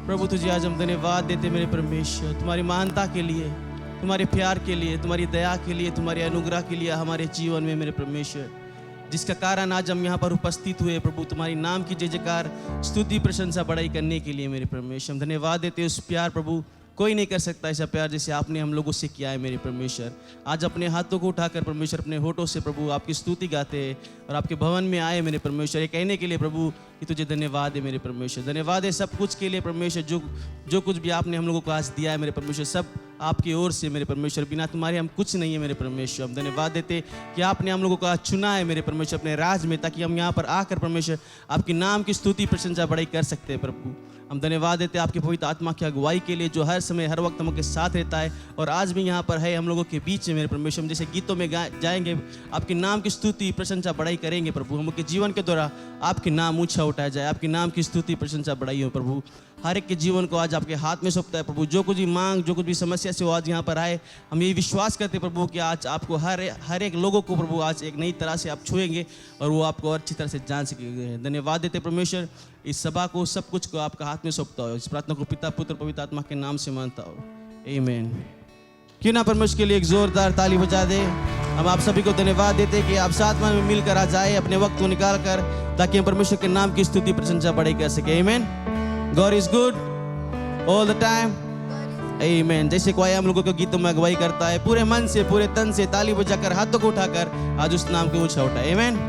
प्रभु तुझे आज हम धन्यवाद देते मेरे परमेश्वर, तुम्हारी महानता के लिए, तुम्हारे प्यार के लिए, तुम्हारी दया के लिए, तुम्हारे अनुग्रह के लिए हमारे जीवन में मेरे परमेश्वर, जिसका कारण आज हम यहाँ पर उपस्थित हुए प्रभु, तुम्हारी नाम की जय जयकार स्तुति प्रशंसा बड़ाई करने के लिए मेरे परमेश्वर हम धन्यवाद देते उस प्यार प्रभु, कोई नहीं कर सकता ऐसा प्यार जैसे आपने हम लोगों से किया है मेरे परमेश्वर। आज अपने हाथों को उठाकर परमेश्वर अपने होठों से प्रभु आपकी स्तुति गाते हैं और आपके भवन में आए मेरे परमेश्वर, ये कहने के लिए प्रभु कि तुझे धन्यवाद है मेरे परमेश्वर। धन्यवाद है सब कुछ के लिए परमेश्वर, जो कुछ भी आपने हम लोगों को आज दिया है मेरे परमेश्वर, सब आपकी ओर से मेरे परमेश्वर, बिना तुम्हारे हम कुछ नहीं है मेरे परमेश्वर। हम धन्यवाद देते कि आपने हम लोगों को आज चुना है मेरे परमेश्वर अपने राज में, ताकि हम यहाँ पर आकर परमेश्वर आपके नाम की स्तुति प्रशंसा बड़ाई कर सकते हैं प्रभु। हम धन्यवाद देते हैं आपके पवित्र आत्मा की अगुवाई के लिए, जो हर समय हर वक्त हम के साथ रहता है और आज भी यहाँ पर है हम लोगों के बीच में मेरे परमेश्वर। हम जैसे गीतों में जाएंगे आपके नाम की स्तुति प्रशंसा बड़ाई करेंगे प्रभु, हम के जीवन के द्वारा आपके नाम ऊंचा उठाया जाए, आपके नाम की स्तुति प्रशंसा बढ़ाई हो प्रभु। हर एक के जीवन को आज आपके हाथ में सौंपता है प्रभु, जो कुछ भी मांग, जो कुछ भी समस्या से वो आज यहाँ पर आए, हम ये विश्वास करते प्रभु कि आज आपको हर एक लोगों को प्रभु आज एक नई तरह से आप छुएंगे और वो आपको अच्छी तरह से जान सकेंगे। धन्यवाद देते परमेश्वर, इस सभा को सब कुछ को आपका हाथ में सौंपता हो, इस प्रार्थना को पिता पुत्र पवित्र आत्मा के नाम से मानता हो, आमीन। क्यों ना परमेश्वर के लिए एक जोरदार ताली बजा दे। हम आप सभी को धन्यवाद देते कि आप साथ में मिलकर आ जाए अपने वक्त को निकाल कर, ताकि हम परमेश्वर के नाम की स्तुति प्रशंसा बड़ाई कर सके। आमीन। God is good all the time. Amen. जैसे कोई हम लोगों को गीतों में अगुवाई करता है, पूरे मन से पूरे तन से ताली बजाकर हाथों को उठाकर आज उस नाम को ऊंचा उठाए। Amen.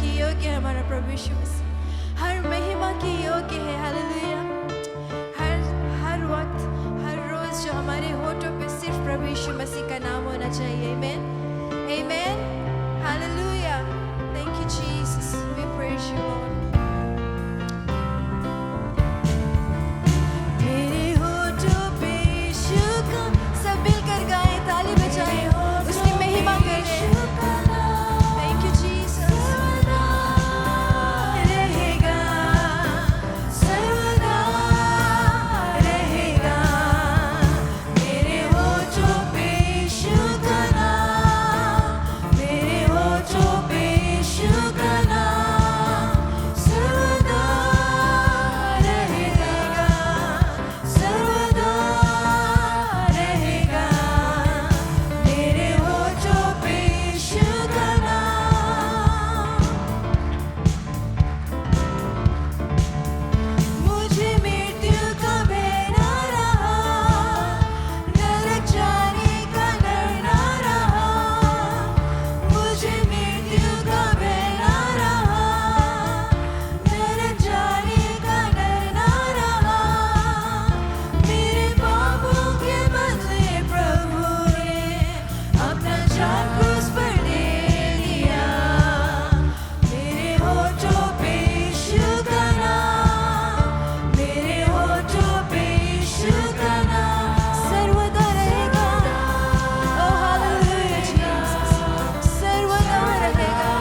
की योग्य है हमारा प्रभु यीशु मसीह, हर महिमा की योग्य है। हालेलुया। हर वक्त हर रोज जो हमारे होठों पे सिर्फ प्रभु यीशु मसीह का नाम होना चाहिए। Amen, amen, hallelujah. Thank you Jesus, we praise you Lord. मेरे होठों पे यीशु का, सब मिलकर गाएं, ताली बजाएं, उसकी महिमा करें। Thank you Jesus. रहेगा, सर्वदा रहेगा, मेरे होठों पे यीशु का नाम, मेरे होठों पे यीशु का नाम, सर्वदा रहेगा, सर्वदा रहेगा, मेरे होठों पे यीशु का नाम। मुझे मृत्यु का भय ना रहा, नरक जाने का डर ना रहा, मुझे मृत्यु का भय ना रहा, नरक जाने का डर ना रहा, मेरे पापों के बदले प्रभु ने अपना जान क्रूस पर दे दिया, मेरे होठों पे यीशु का नाम, मेरे होठों पे यीशु का नाम, सर्वदा रहेगा। ओह हालेलुया जीसस, सर्वदा रहेगा,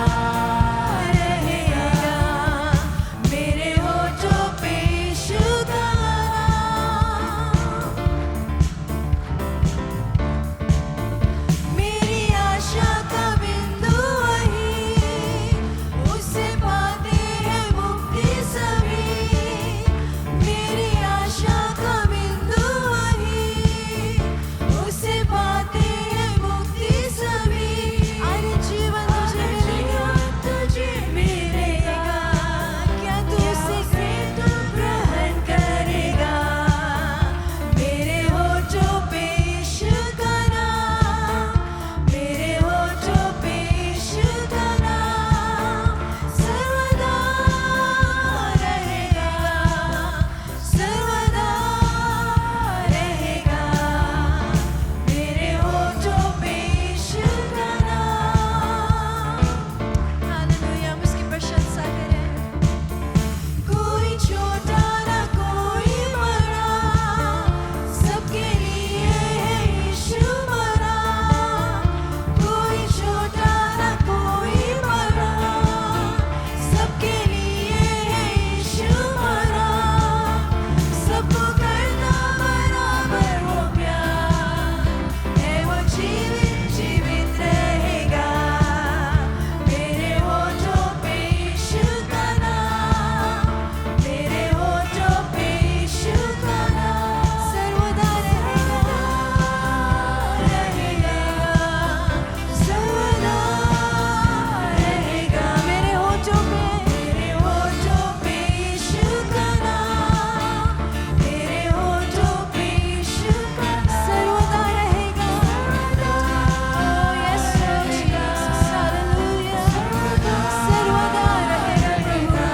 रहेगा, मेरे होठों पे यीशु का नाम। मेरी आशा का बिंदु वही, उससे पाते हैं मुक्ति सभी, मेरी आशा का बिंदु वही, उससे पाते हैं मुक्ति सभी। अरे जीवन तुझे मिलेगा, क्या तू उसे ग्रहण करेगा, मेरे होठों पे यीशु का नाम, मेरे होठों पे यीशु का नाम, सर्वदा रहेगा, सर्वदा रहेगा, मेरे होठों पे यीशु का नाम। हालेलुया, हम उसकी प्रशंसा करें। कोई छोटा ना कोई बड़ा, सबके लिए है यीशु मरा, कोई छोटा ना कोई बड़ा, सबके लिए है यीशु मरा, सबको करना बराबर वो प्यार है, वो जीवित रहेगा, मेरे होठों पे यीशु का नाम, मेरे होठों पे यीशु का नाम, सर्वदा रहेगा, रहेगा, सर्वदा रहेगा, मेरे होठों पे यीशु का नाम, मेरे होठों पे यीशु का नाम, सर्वदा रहेगा। ओह यस जीसस, हालेलुया, सर्वदा रहेगा प्रभु,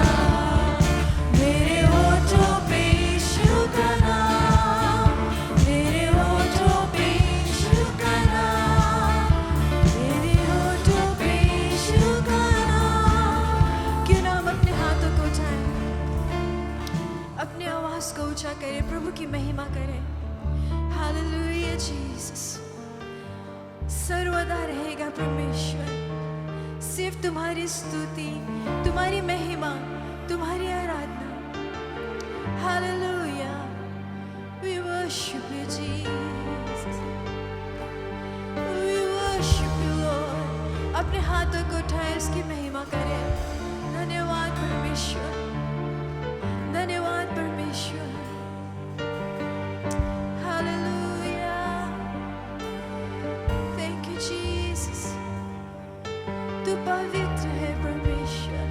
मेरे होठों पे यीशु का नाम, मेरे होठों पे यीशु का नाम, मेरे होठों पे यीशु का नाम। क्यों ना हम अपने हाथों को उठाएं, अपनी आवाज को ऊंचा करें, प्रभु की महिमा करें। हालेलुया जीसस, सर्वदा रहेगा परमेश्वर, सिर्फ तुम्हारी स्तुति, तुम्हारी महिमा, तुम्हारी आराधना। Hallelujah, we worship you Jesus, we worship you Lord। अपने हाथों को उठाएं, उसकी महिमा करें। धन्यवाद परमेश्वर, धन्यवाद परमेश्वर। हालेलुया, थैंक यू जीसस, तू पवित्र है परमेश्वर।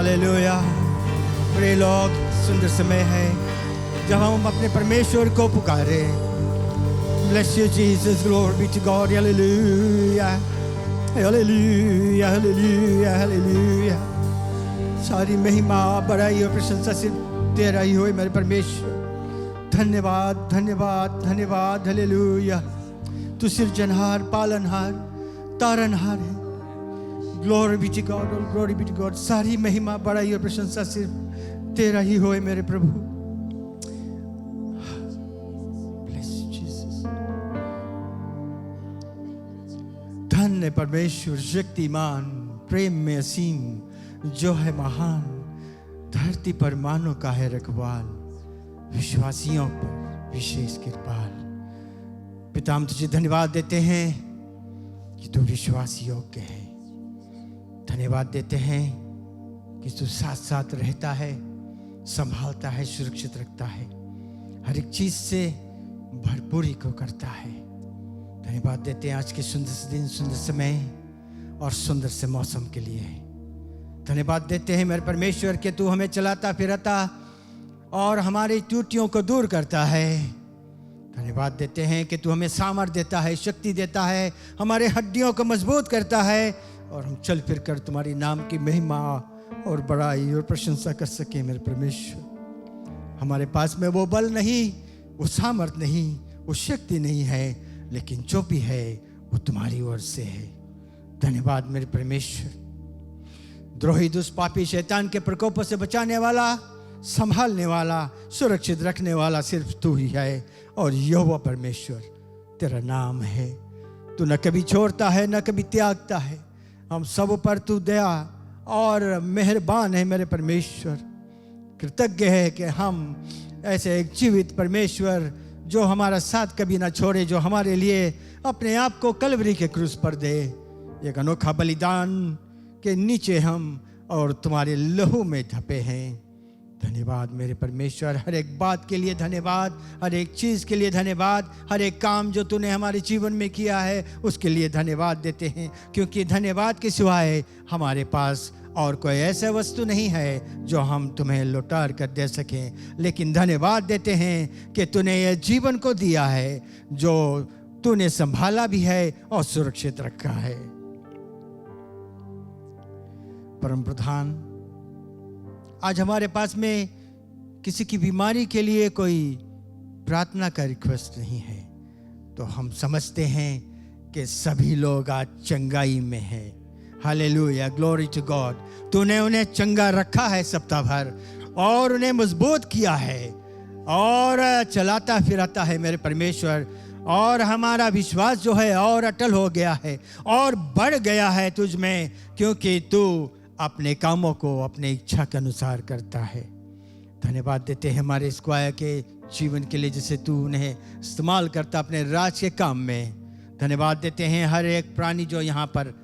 हालेलुया। प्रिय लोग, सुंदर समय है जब हम अपने परमेश्वर को पुकारे। Bless you Jesus, glory be to God, hallelujah, hallelujah, hallelujah, hallelujah। सारी महिमा, बड़ाई और प्रशंसा सिर्फ तेरा ही होए मेरे परमेश्वर। धन्यवाद, धन्यवाद, धन्यवाद, हालेलुया। तू सृजनहार, पालनहार, तारनहार है। Glory be to God, all glory be to God. सारी महिमा, बड़ाई और प्रशंसा सिर्फ तेरा ही होए मेरे प्रभु। Bless you, Jesus। धन्य परमेश्वर, शक्तिमान, प्रेम में असीम, जो है महान, धरती पर मानो का है रखवाल, विश्वासियों पर विशेष कृपाल। पिता, हम तुझे धन्यवाद देते हैं कि तू विश्वास योग्य है। धन्यवाद देते हैं कि तू साथ साथ रहता है, संभालता है, सुरक्षित रखता है, हर एक चीज से भरपूरी को करता है। धन्यवाद देते हैं आज के सुंदर से दिन, सुंदर समय और सुंदर से मौसम के लिए। धन्यवाद देते हैं मेरे परमेश्वर कि तू हमें चलाता फिराता और हमारी त्रुटियों को दूर करता है। धन्यवाद देते हैं कि तू हमें सामर्थ देता है, शक्ति देता है, हमारे हड्डियों को मजबूत करता है और हम चल फिर कर तुम्हारी नाम की महिमा और बड़ाई और प्रशंसा कर सके। मेरे परमेश्वर, हमारे पास में वो बल नहीं, वो सामर्थ नहीं, वो शक्ति नहीं है, लेकिन जो भी है वो तुम्हारी ओर से है। धन्यवाद मेरे परमेश्वर। द्रोही, दुष्पापी, शैतान के प्रकोपों से बचाने वाला, संभालने वाला, सुरक्षित रखने वाला सिर्फ तू ही है और यहोवा परमेश्वर तेरा नाम है। तू न कभी छोड़ता है, न कभी त्यागता है। हम सब पर तू दया और मेहरबान है मेरे परमेश्वर। कृतज्ञ है कि हम ऐसे एक जीवित परमेश्वर जो हमारा साथ कभी ना छोड़े, जो हमारे लिए अपने आप को कलवरी के क्रूस पर दे, एक अनोखा बलिदान के नीचे हम और तुम्हारे लहू में ढपे हैं। धन्यवाद मेरे परमेश्वर, हर एक बात के लिए धन्यवाद, हर एक चीज़ के लिए धन्यवाद, हर एक काम जो तूने हमारे जीवन में किया है उसके लिए धन्यवाद देते हैं, क्योंकि धन्यवाद के सिवाय हमारे पास और कोई ऐसा वस्तु नहीं है जो हम तुम्हें लौटार कर दे सकें। लेकिन धन्यवाद देते हैं कि तूने यह जीवन को दिया है जो तूने संभाला भी है और सुरक्षित रखा है। परम प्रधान, आज हमारे पास में किसी की बीमारी के लिए कोई प्रार्थना का रिक्वेस्ट नहीं है, तो हम समझते हैं कि सभी लोग आज चंगाई में हैं। Hallelujah, glory to God. तूने उन्हें चंगा रखा है सप्ताह भर और उन्हें मजबूत किया है और चलाता फिराता है मेरे परमेश्वर। और हमारा विश्वास जो है और अटल हो गया है और बढ़ गया है तुझ में, क्योंकि तू अपने कामों को अपने इच्छा के अनुसार करता है। धन्यवाद देते हैं हमारे स्क्वायर के जीवन के लिए, जिसे तू उन्हें इस्तेमाल करता अपने राज के काम में। धन्यवाद देते हैं हर एक प्राणी जो यहाँ पर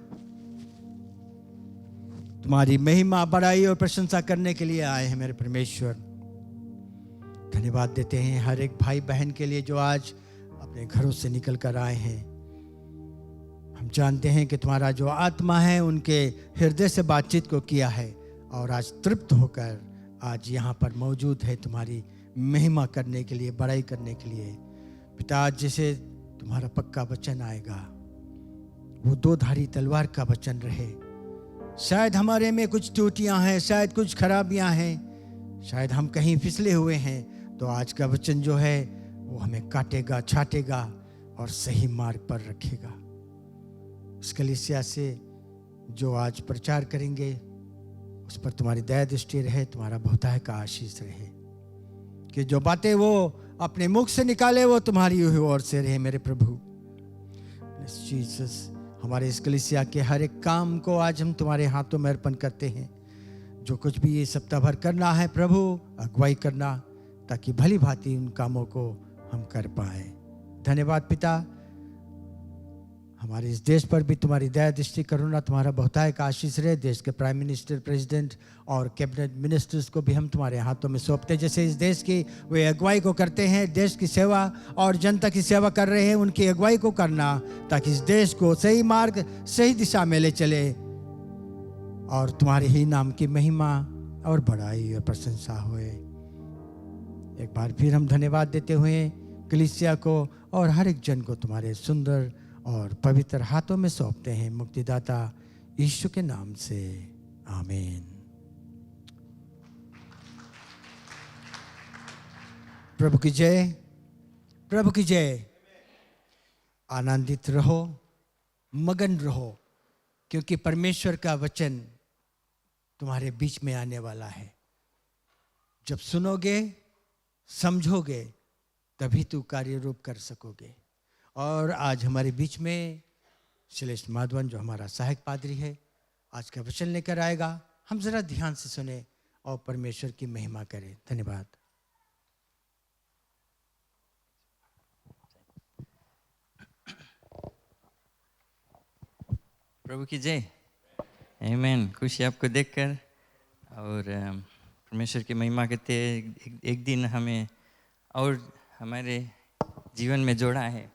तुम्हारी महिमा, बड़ाई और प्रशंसा करने के लिए आए हैं मेरे परमेश्वर। धन्यवाद देते हैं हर एक भाई बहन के लिए जो आज अपने घरों से निकल कर आए हैं। हम जानते हैं कि तुम्हारा जो आत्मा है उनके हृदय से बातचीत को किया है और आज तृप्त होकर आज यहाँ पर मौजूद है तुम्हारी महिमा करने के लिए, बड़ाई करने के लिए। पिता, जैसे तुम्हारा पक्का वचन आएगा वो दो धारी तलवार का वचन रहे। शायद हमारे में कुछ त्रुटियां हैं, शायद कुछ खराबियां हैं, शायद हम कहीं फिसले हुए हैं, तो आज का वचन जो है वो हमें काटेगा, छाटेगा और सही मार्ग पर रखेगा। इस कलीसिया से जो आज प्रचार करेंगे उस पर तुम्हारी दया दृष्टि रहे, तुम्हारा बहुतायत का आशीष रहे, कि जो बातें वो अपने मुख से निकाले वो तुम्हारी ओर से रहे मेरे प्रभु। Bless Jesus. हमारे इस कलीसिया के हर एक काम को आज हम तुम्हारे हाथों में अर्पण करते हैं। जो कुछ भी ये सप्ताह भर करना है प्रभु, अगुवाई करना, ताकि भली भांति उन कामों को हम कर पाए। धन्यवाद पिता। हमारे इस देश पर भी तुम्हारी दया दृष्टि करुणा, तुम्हारा बहुतायत का आशीष रहे। देश के प्राइम मिनिस्टर, प्रेसिडेंट और कैबिनेट मिनिस्टर्स को भी हम तुम्हारे हाथों में सौंपते हैं। जैसे इस देश की वे अगुवाई को करते हैं, देश की सेवा और जनता की सेवा कर रहे हैं, उनकी अगुवाई को करना, ताकि इस देश को सही मार्ग, सही दिशा में ले चले और तुम्हारे ही नाम की महिमा और बड़ाई और प्रशंसा होए। एक बार फिर हम धन्यवाद देते हुए कलीसिया को और हर एक जन को तुम्हारे सुंदर और पवित्र हाथों में सौंपते हैं, मुक्तिदाता यीशु के नाम से, आमीन। प्रभु की जय, प्रभु की जय। आनंदित रहो, मगन रहो, क्योंकि परमेश्वर का वचन तुम्हारे बीच में आने वाला है। जब सुनोगे, समझोगे, तभी तू कार्य रूप कर सकोगे। और आज हमारे बीच में श्रेष्ठ माधवन, जो हमारा सहायक पादरी है, आज का वचन लेकर आएगा। हम जरा ध्यान से सुने और परमेश्वर की महिमा करें। धन्यवाद। प्रभु की जय, आमीन। खुशी आपको देखकर और परमेश्वर की महिमा करते एक दिन हमें और हमारे जीवन में जोड़ा है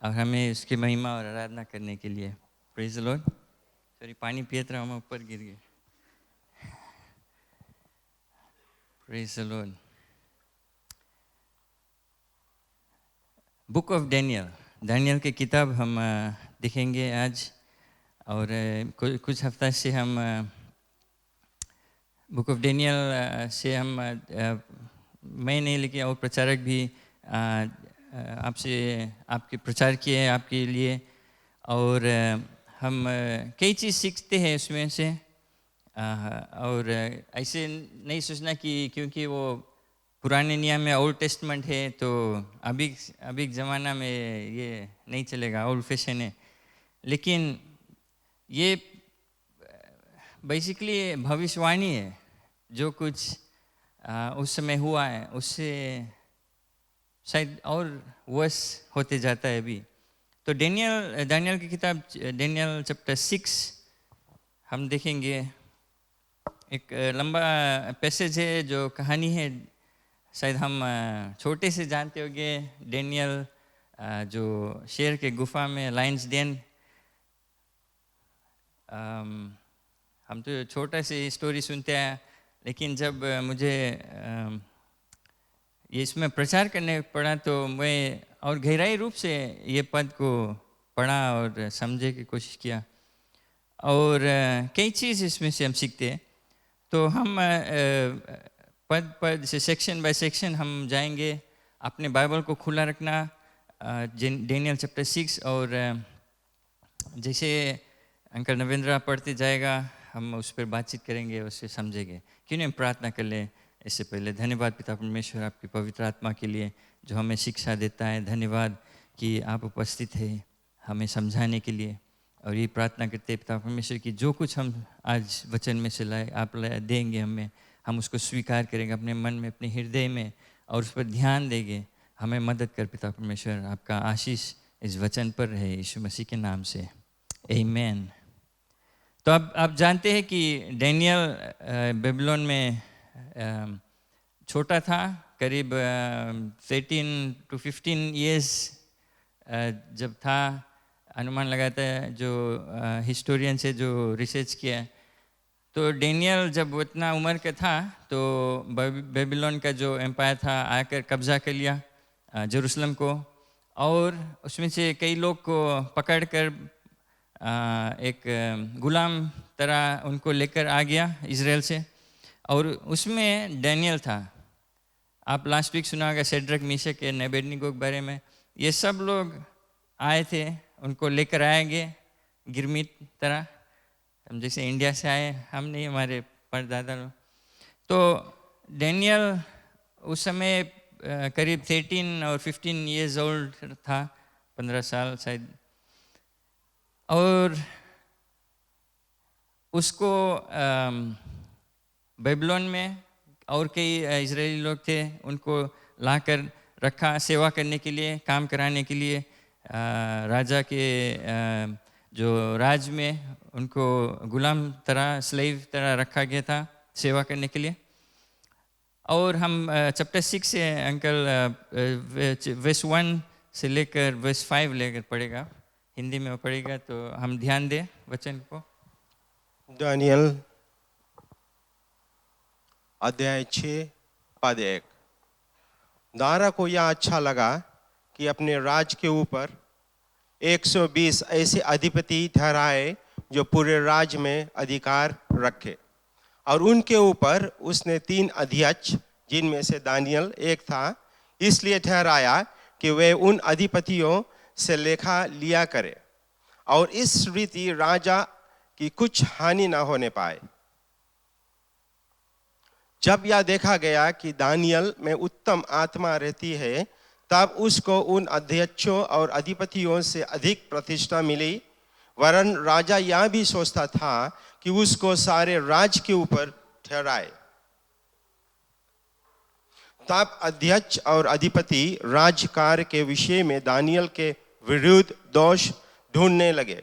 और हमें उसकी महिमा और आराधना करने के लिए। Praise the Lord. सॉरी, पानी पियत रहा हूँ, ऊपर गिर गए। Praise the Lord. Book of Daniel, दानियल की किताब हम देखेंगे आज। और कुछ हफ्ता से हम बुक ऑफ डैनियल से हम मैं नहीं, लेकिन और प्रचारक भी आपसे आपके प्रचार किए आपके लिए। और हम कई चीज़ सीखते हैं उसमें से। और ऐसे नहीं सोचना कि क्योंकि वो पुराने नियम में ओल्ड टेस्टमेंट है तो अभी ज़माना में ये नहीं चलेगा, ओल्ड फैशन है। लेकिन ये बेसिकली भविष्यवाणी है, जो कुछ उस समय हुआ है उससे शायद और वर्स होते जाता है अभी। तो दानियल की किताब, दानियल चैप्टर 6 हम देखेंगे। एक लंबा पैसेज है, जो कहानी है, शायद हम छोटे से जानते होंगे। दानियल जो शेर के गुफा में, लायंस डेन। हम तो छोटा सी स्टोरी सुनते हैं, लेकिन जब मुझे ये इसमें प्रचार करने पड़ा तो मैं और गहराई रूप से ये पद को पढ़ा और समझने की कोशिश किया। और कई चीज़ इसमें से हम सीखते हैं। तो हम पद से सेक्शन बाय सेक्शन हम जाएंगे। अपने बाइबल को खुला रखना, दानियल चैप्टर 6। और जैसे अंकल नवेंद्र पढ़ते जाएगा, हम उस पर बातचीत करेंगे, उससे समझेंगे। क्यों नहीं प्रार्थना कर ले। इससे पहले धन्यवाद पिता परमेश्वर आपकी पवित्र आत्मा के लिए जो हमें शिक्षा देता है। धन्यवाद कि आप उपस्थित हैं हमें समझाने के लिए। और ये प्रार्थना करते हैं पिता परमेश्वर की जो कुछ हम आज वचन में से लाए आप देंगे हमें, हम उसको स्वीकार करेंगे अपने मन में, अपने हृदय में, और उस पर ध्यान देंगे। हमें मदद कर पिता परमेश्वर। आपका आशीष इस वचन पर रहे यीशु मसीह के नाम से, आमीन। तो अब आप जानते हैं कि दानियल बेबीलोन में छोटा था, करीब 13 to 15 ईयर्स जब था। अनुमान लगाता है जो हिस्टोरियन से जो रिसर्च किया, तो दानियल जब उतना उम्र का था तो बेबीलोन का जो एम्पायर था आकर कब्जा कर लिया जेरूसलम को। और उसमें से कई लोग को पकड़कर एक गुलाम तरह उनको लेकर आ गया इज़राइल से। और उसमें दानियल था। आप लास्ट वीक सुना होगा शेड्रक, मीशक के अबेदनीगो के बारे में। ये सब लोग आए थे, उनको लेकर आएंगे गिरमिट तरह, हम जैसे इंडिया से आए हम नहीं, हमारे परदादा लोग। तो दानियल उस समय करीब 13 और 15 ईयर्स ओल्ड था, 15 साल शायद। और उसको बेबीलोन में और कई इजरायली लोग थे, उनको लाकर रखा सेवा करने के लिए, काम कराने के लिए। राजा के जो राज में उनको गुलाम तरह, स्लेव तरह रखा गया था सेवा करने के लिए। और हम चैप्टर 6 से अंकल वर्स 1 से लेकर वर्स 5 लेकर पढ़ेगा, हिंदी में पढ़ेगा, तो हम ध्यान दें वचन को। दानियल अध्याय 6 पद 1। दारा को यह अच्छा लगा कि अपने राज के ऊपर 120 ऐसे अधिपति ठहराए जो पूरे राज्य में अधिकार रखे, और उनके ऊपर उसने 3 अध्यक्ष, जिनमें से दानियल एक था, इसलिए ठहराया कि वे उन अधिपतियों से लेखा लिया करे और इस रीति राजा की कुछ हानि न होने पाए। जब यह देखा गया कि दानियल में उत्तम आत्मा रहती है, तब उसको उन अध्यक्षों और अधिपतियों से अधिक प्रतिष्ठा मिली, वरन राजा यह भी सोचता था कि उसको सारे राज्य के ऊपर ठहराए। तब अध्यक्ष और अधिपति राजकार्य के विषय में दानियल के विरुद्ध दोष ढूंढने लगे,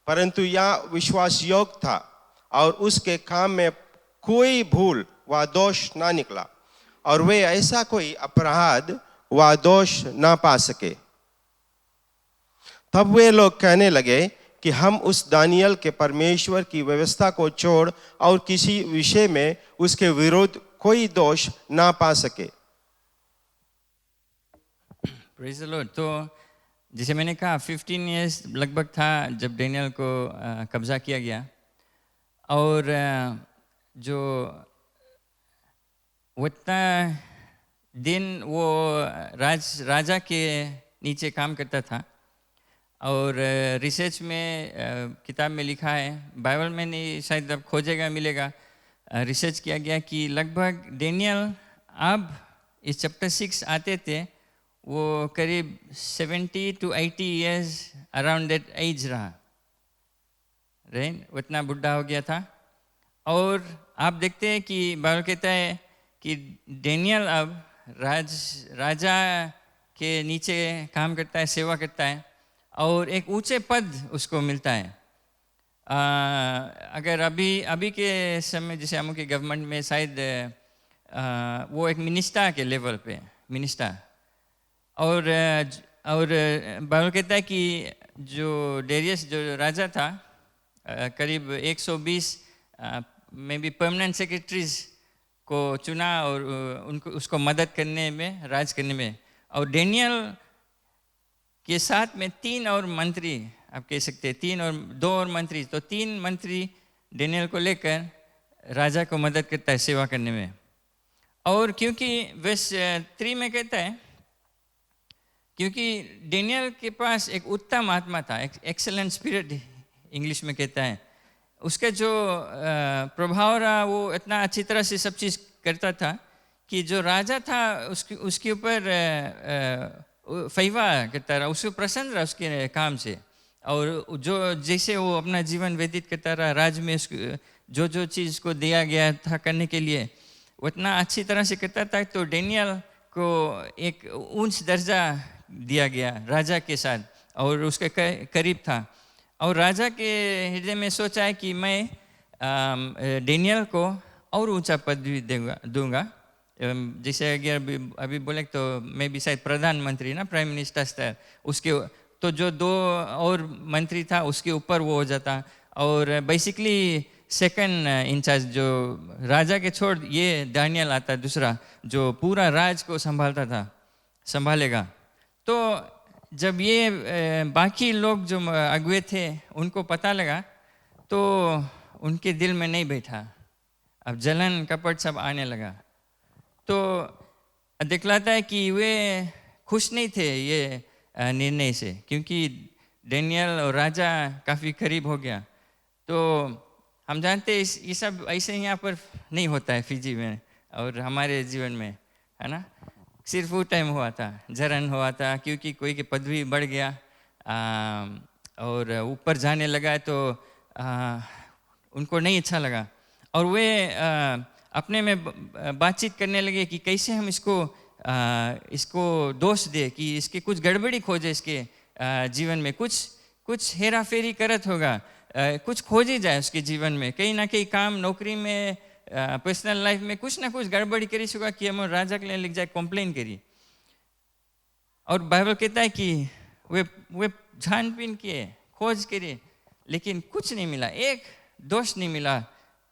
परंतु यह विश्वास योग्य था और उसके काम में कोई भूल व दोष ना निकला, और वे ऐसा कोई अपराध व दोष ना पा सके। तब वे लोग कहने लगे कि हम उस दानियल के परमेश्वर की व्यवस्था को छोड़ और किसी विषय में उसके विरुद्ध कोई दोष ना पा सके। Praise the Lord. तो जैसे मैंने कहा 15 इयर्स लगभग था जब डेनियल को कब्जा किया गया, और जो उतना दिन वो राजा के नीचे काम करता था, और रिसर्च में किताब में लिखा है, बाइबल में नहीं, शायद अब खोजेगा मिलेगा, रिसर्च किया गया कि लगभग डेनियल अब इस चैप्टर 6 आते थे वो करीब 70 to 80 years around that age रहा, राइट, उतना बुढ़ा हो गया था। और आप देखते हैं कि बाइबल कहता है कि डेनियल अब राजा के नीचे काम करता है, सेवा करता है, और एक ऊंचे पद उसको मिलता है। अगर अभी के समय जैसे हम के गवर्नमेंट में शायद वो एक मिनिस्टर के लेवल पे मिनिस्टर, और बाइबल कहता है कि जो डेरियस जो राजा था करीब 120 में भी परमानेंट सेक्रेटरीज को चुना और उनको उसको मदद करने में, राज करने में। और डेनियल के साथ में 3 और मंत्री, आप कह सकते हैं 2 और मंत्री, तो 3 मंत्री डेनियल को लेकर राजा को मदद करता है सेवा करने में। और क्योंकि वर्स 3 में कहता है, क्योंकि डेनियल के पास एक उत्तम आत्मा था, एक एक्सेलेंट स्पिरिट इंग्लिश में कहता है, उसका जो प्रभाव रहा वो इतना अच्छी तरह से सब चीज़ करता था कि जो राजा था उसके ऊपर फैवा करता रहा, उसको प्रसन्न रहा उसके काम से। और जो जैसे वो अपना जीवन व्यतीत करता रहा राज्य में, जो चीज़ को दिया गया था करने के लिए उतना अच्छी तरह से करता था। तो डेनियल को एक ऊंच दर्जा दिया गया राजा के साथ, और उसके करीब था। और राजा के हृदय में सोचा है कि मैं डेनियल को और ऊंचा पद भी दूंगा। जैसे अगर अभी बोले तो मैं भी शायद प्रधानमंत्री ना, प्राइम मिनिस्टर स्तर, उसके तो जो 2 और मंत्री था उसके ऊपर वो हो जाता, और बेसिकली सेकंड इंचार्ज जो राजा के छोड़ ये दानियल आता दूसरा, जो पूरा राज को संभालेगा। तो जब ये बाकी लोग जो अगुए थे उनको पता लगा तो उनके दिल में नहीं बैठा, अब जलन कपट सब आने लगा। तो दिखलाता है कि वे खुश नहीं थे ये निर्णय से, क्योंकि डेनियल और राजा काफ़ी करीब हो गया। तो हम जानते हैं ये सब ऐसे यहाँ पर नहीं होता है फिजी में और हमारे जीवन में, है ना। सिर्फ वो टाइम हुआ था, जलन हुआ था, क्योंकि कोई की पदवी बढ़ गया और ऊपर जाने लगा तो उनको नहीं अच्छा लगा, और वे अपने में बातचीत करने लगे कि कैसे हम इसको दोष दे, कि इसकी कुछ गड़बड़ी खोजे, इसके जीवन में कुछ हेरा फेरी करत होगा, कुछ खोजी जाए उसके जीवन में, कहीं ना कहीं काम, नौकरी में, पर्सनल लाइफ में कुछ ना कुछ गड़बड़ी करी होगा कि हम राजा के लिए लिख जाए, कंप्लेन करी। और बाइबल कहता है कि वे छानबीन किए, खोज करे, लेकिन कुछ नहीं मिला, एक दोष नहीं मिला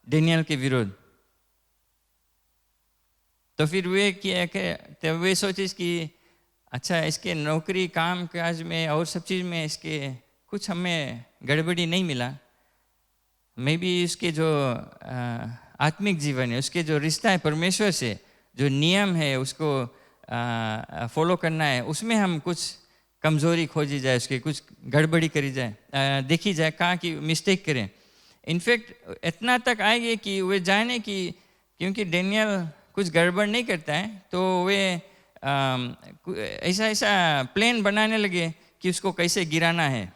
डेनियल के विरुद्ध। तो फिर वे किया कि तो वे सोचे कि अच्छा इसके नौकरी काम काज में और सब चीज़ में इसके कुछ हमें गड़बड़ी नहीं मिला, मे बी उसके जो आत्मिक जीवन है, उसके जो रिश्ता है परमेश्वर से, जो नियम है उसको फॉलो करना है, उसमें हम कुछ कमज़ोरी खोजी जाए, उसकी कुछ गड़बड़ी करी जाए, देखी जाए कहाँ की मिस्टेक करें। इनफैक्ट इतना तक आएंगे कि वे जाने कि क्योंकि डेनियल कुछ गड़बड़ नहीं करता है, तो वे ऐसा ऐसा प्लान बनाने लगे कि उसको कैसे गिराना है।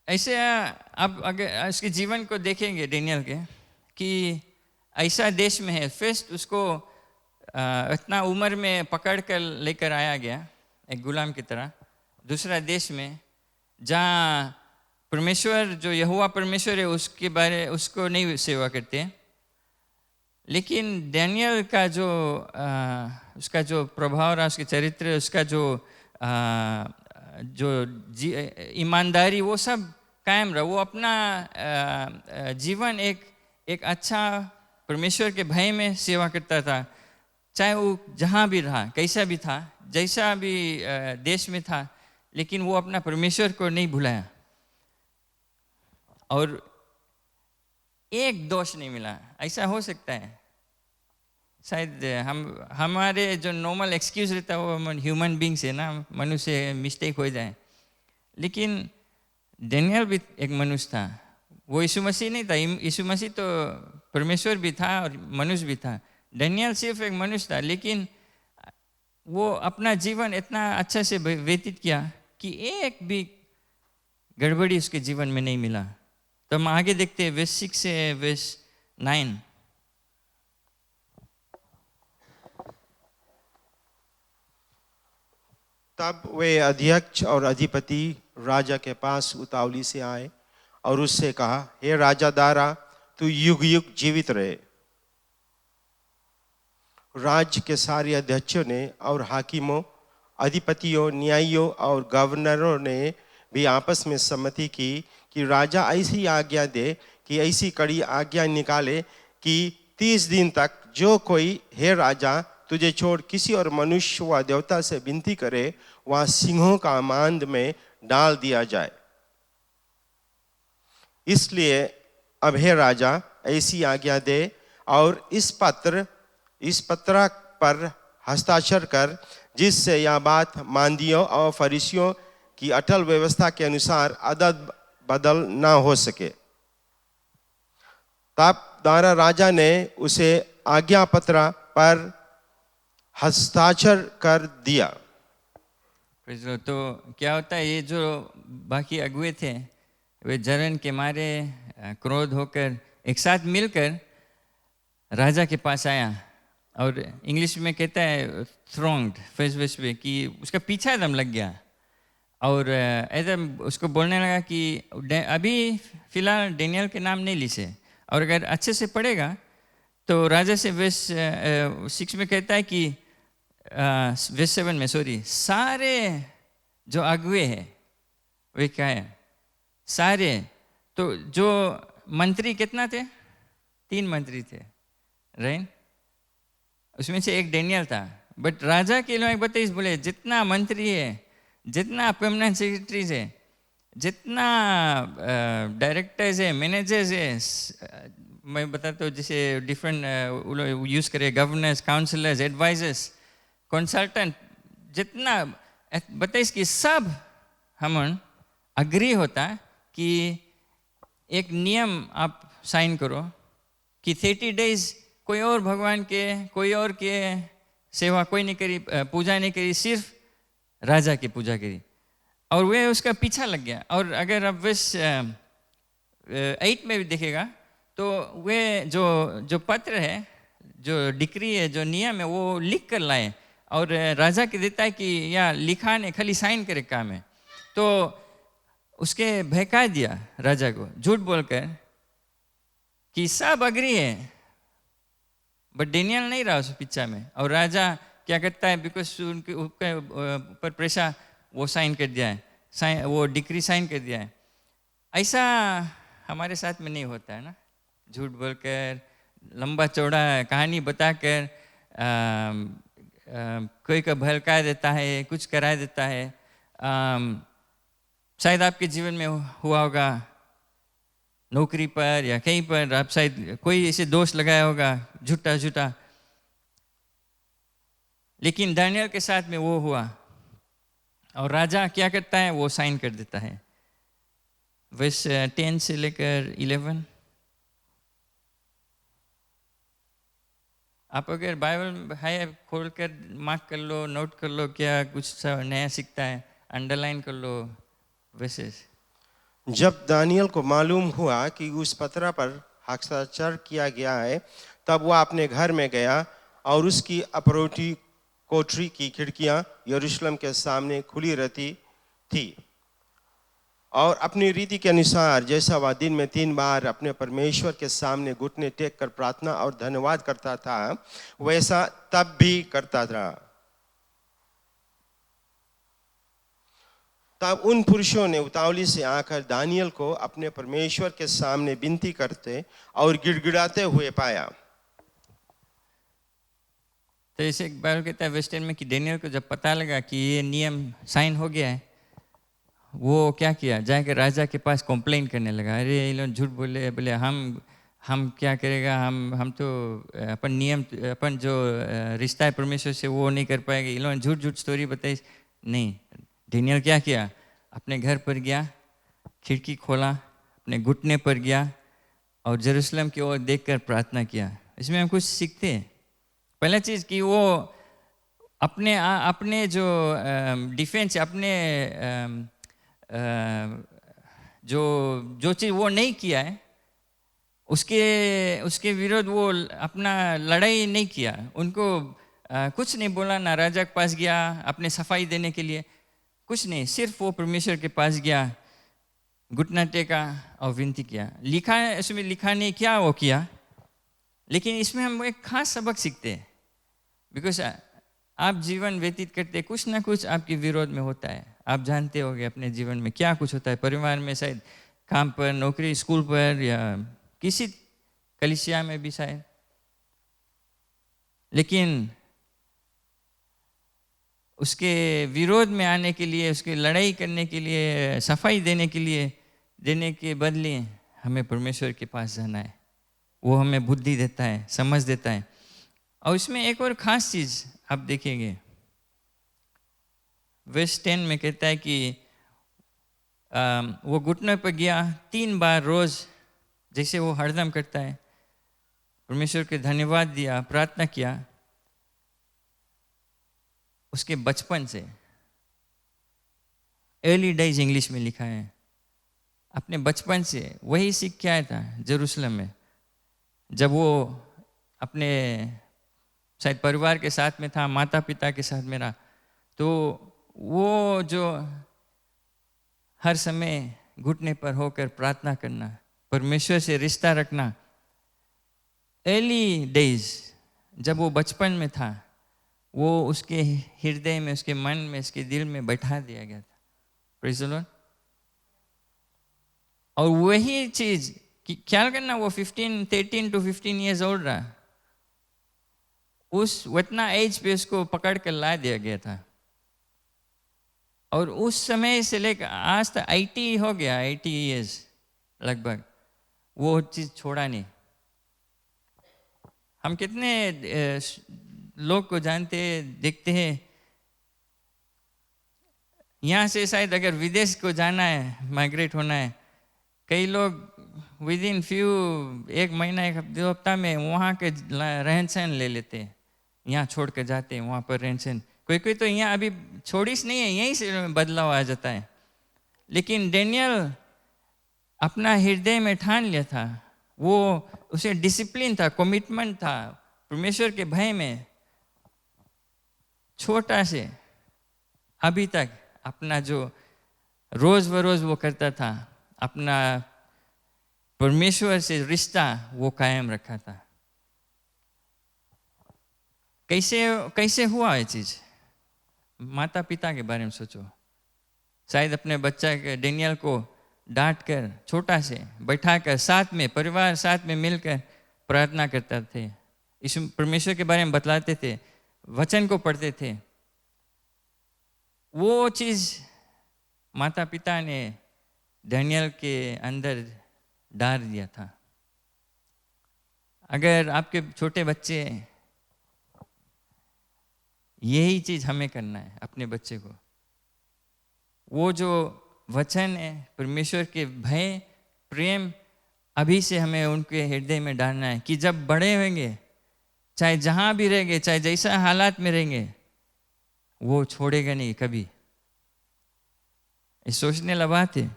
ऐसे अब अगर उसके जीवन को देखेंगे डेनियल के कि ऐसा देश में है, फर्स्ट उसको इतना उम्र में पकड़ कर लेकर आया गया एक गुलाम की तरह दूसरा देश में, जहाँ परमेश्वर जो यहोवा परमेश्वर है उसके बारे उसको नहीं सेवा करते। लेकिन डैनियल का जो उसका जो प्रभाव रहा, उसके चरित्र, उसका जो ईमानदारी, वो सब कायम रहा। वो अपना जीवन एक अच्छा परमेश्वर के भय में सेवा करता था, चाहे वो जहाँ भी रहा, कैसा भी था, जैसा भी देश में था, लेकिन वो अपना परमेश्वर को नहीं भुलाया और एक दोष नहीं मिला। ऐसा हो सकता है शायद हमारे जो नॉर्मल एक्सक्यूज रहता है, वो हम ह्यूमन बींग्स है ना, मनुष्य मिस्टेक हो जाए, लेकिन डैनियल भी एक मनुष्य था। वो यीशु मसीह नहीं था, यीशु मसीह तो परमेश्वर भी था और मनुष्य भी था। डैनियल सिर्फ एक मनुष्य था, लेकिन वो अपना जीवन इतना अच्छा से व्यतीत किया कि एक भी गड़बड़ी उसके जीवन में नहीं मिला। तो हम आगे देखते हैं वर्स 6 से वर्स 9। तब वे अध्यक्ष और अधिपति राजा के पास उतावली से आए और उससे कहा, हे राजा दारा, तू युग युग जीवित रहे। राज्य के सारे अध्यक्षों ने और हाकिमों, अधिपतियों, न्यायियों और गवर्नरों ने भी आपस में सम्मति की कि राजा ऐसी आज्ञा दे कि ऐसी कड़ी आज्ञा निकाले कि 30 दिन तक जो कोई हे राजा तुझे छोड़ किसी और मनुष्य व देवता से विनती करे, वह सिंहों का मांद में डाल दिया जाए। इसलिए अब हे राजा ऐसी आज्ञा दे और इस पत्र पर हस्ताक्षर कर, जिससे यह बात मांदियों और फरीसियों की अटल व्यवस्था के अनुसार अदल बदल ना हो सके। तब दारा राजा ने उसे आज्ञा पत्र पर हस्ताक्षर कर दिया। तो क्या होता है, ये जो बाकी अगुए थे वे जलन के मारे क्रोध होकर एक साथ मिलकर राजा के पास आया, और इंग्लिश में कहता है थ्रोंग्ड, फर्स्ट वर्स पे, कि उसका पीछा एकदम लग गया और एकदम उसको बोलने लगा कि अभी फिलहाल डैनियल के नाम नहीं लिसे, और अगर अच्छे से पढ़ेगा तो राजा से वर्स 6 में कहता है कि वर्स 7 में सारे जो अगुए हैं वे क्या है, सारे, तो जो मंत्री कितना थे, 3 मंत्री थे, राइट, उसमें से एक डैनियल था। बट राजा के लोग बताइए, बोले जितना मंत्री है, जितना परमानेंट सेक्रेटरीज है, जितना डायरेक्टर्स है, मैनेजर्स है, मैं बताता हूँ जैसे डिफरेंट यूज़ करे, गवर्नर्स, काउंसलर्स, एडवाइजर्स, कंसल्टेंट, जितना बताइए कि सब हम अग्री होता कि एक नियम आप साइन करो कि 30 डेज कोई और भगवान के, कोई और के सेवा कोई नहीं करी, पूजा नहीं करी, सिर्फ राजा की पूजा करी। और वे उसका पीछा लग गया। और अगर अब वर्स 8 में भी देखेगा तो वे जो पत्र है, जो डिक्री है, जो नियम है, वो लिख कर लाए और राजा के देता है कि या लिखा नहीं, खाली साइन करे काम है। तो उसके बहका दिया राजा को झूठ बोलकर कि सब अग्री है, बट डैनियल नहीं रहा उस पिक्चर में। और राजा क्या करता है, बिकॉज उनके ऊपर प्रेशर, वो साइन कर दिया है, वो डिक्री साइन कर दिया है। ऐसा हमारे साथ में नहीं होता है ना, झूठ बोलकर लंबा चौड़ा कहानी बताकर कोई का भड़का देता है, कुछ करा देता है। शायद आपके जीवन में हुआ होगा, नौकरी पर या कहीं पर आप शायद कोई ऐसे दोष लगाया होगा झूठा झूठा, लेकिन दानियल के साथ में वो हुआ और राजा क्या करता है, वो साइन कर देता है। वर्स 10 से लेकर 11। आप अगर बाइबल है खोल कर मार्क कर लो, नोट कर लो, क्या कुछ नया सीखता है, अंडरलाइन कर लो वर्सेस। जब दानियल को मालूम हुआ कि उस पत्र पर हस्ताक्षर किया गया है, तब वह अपने घर में गया और उसकी अपरोटी कोठरी की खिड़कियां यरूशलेम के सामने खुली रहती थी और अपनी रीति के अनुसार जैसा वह दिन में 3 बार अपने परमेश्वर के सामने घुटने टेक कर प्रार्थना और धन्यवाद करता था, वैसा तब भी करता था। तब उन पुरुषों ने उतावली से आकर दानियल को अपने परमेश्वर के सामने विनती करते और गिड़गिड़ाते हुए पाया। तो इसे एक बार कहता है वेस्टर्न में कि डेनियल को जब पता लगा कि ये नियम साइन हो गया है, वो क्या किया, जाकर राजा के पास कंप्लेन करने लगा। अरे ये लोग झूठ बोले, बोले हम क्या करेगा, हम तो अपन नियम, अपन जो रिश्ता है परमेश्वर से वो नहीं कर पाएंगे। ये लोग झूठ स्टोरी बताई। नहीं, डेनियल क्या किया, अपने घर पर गया, खिड़की खोला, अपने घुटने पर गया और यरूशलेम की ओर देखकर प्रार्थना किया। इसमें हम कुछ सीखते हैं। पहला चीज़ कि वो अपने जो डिफेंस, अपने जो चीज़ वो नहीं किया है, उसके विरोध वो अपना लड़ाई नहीं किया। उनको कुछ नहीं बोला, ना राजा के पास गया अपने सफाई देने के लिए, कुछ नहीं, सिर्फ वो परमेश्वर के पास गया, घुटना टेका और विनती किया। लिखा है इसमें, लिखा नहीं क्या वो किया, लेकिन इसमें हम एक खास सबक सीखते हैं। बिकॉज आप जीवन व्यतीत करते, कुछ ना कुछ आपके विरोध में होता है। आप जानते होंगे अपने जीवन में क्या कुछ होता है, परिवार में, शायद काम पर, नौकरी, स्कूल पर, या किसी कलीसिया में भी शायद। लेकिन उसके विरोध में आने के लिए, उसकी लड़ाई करने के लिए, सफाई देने के बदले हमें परमेश्वर के पास जाना है। वो हमें बुद्धि देता है, समझ देता है। और इसमें एक और ख़ास चीज़ आप देखेंगे, वर्स 10 में कहता है कि वो घुटने पर गया 3 बार रोज़, जैसे वो हरदम करता है, परमेश्वर के धन्यवाद दिया, प्रार्थना किया। उसके बचपन से, अर्ली डेज इंग्लिश में लिखा है, अपने बचपन से वही सीख के आया था जेरूसलम में। जब वो अपने शायद परिवार के साथ में था, माता पिता के साथ में रहा, तो वो जो हर समय घुटने पर होकर प्रार्थना करना, परमेश्वर से रिश्ता रखना, अर्ली डेज जब वो बचपन में था, वो उसके हृदय में, उसके मन में, उसके दिल में बैठा दिया गया था। Praise the Lord. और वही चीज़ ख्याल करना, वो 13 to 15 ईयर्स ओल्ड रहा, उस उतना एज पे उसको पकड़ कर ला दिया गया था। और उस समय से लेकर आज तक 80 हो गया, 80 ईयर्स लगभग, वो चीज़ छोड़ा नहीं। हम कितने लोग को जानते हैं, देखते हैं, यहाँ से शायद अगर विदेश को जाना है, माइग्रेट होना है, कई लोग विद इन एक महीना, 1 हफ्ता में वहाँ के रहन सहन ले लेते हैं, यहाँ छोड़ कर जाते हैं, वहाँ पर रहन सहन। कोई तो यहाँ अभी छोड़ीस नहीं है, यहीं से बदलाव आ जाता है। लेकिन डेनियल अपना हृदय में ठान लिया था, वो उसे डिसिप्लिन था, कमिटमेंट था परमेश्वर के भय में। छोटा से अभी तक अपना जो रोज़ बरोज़ वो करता था, अपना परमेश्वर से रिश्ता वो कायम रखा था। कैसे हुआ ये चीज़? माता पिता के बारे में सोचो। शायद अपने बच्चा के डेनियल को डांट कर, छोटा से बैठा कर, साथ में परिवार साथ में मिलकर प्रार्थना करते थे, इस परमेश्वर के बारे में बतलाते थे, वचन को पढ़ते थे, वो चीज़ माता पिता ने दानियल के अंदर डाल दिया था। अगर आपके छोटे बच्चे, यही चीज़ हमें करना है अपने बच्चे को, वो जो वचन है परमेश्वर के भय प्रेम अभी से हमें उनके हृदय में डालना है कि जब बड़े होंगे, चाहे जहाँ भी रहेंगे, चाहे जैसा हालात में रहेंगे, वो छोड़ेगा नहीं कभी। ये सोचने लगा बात है।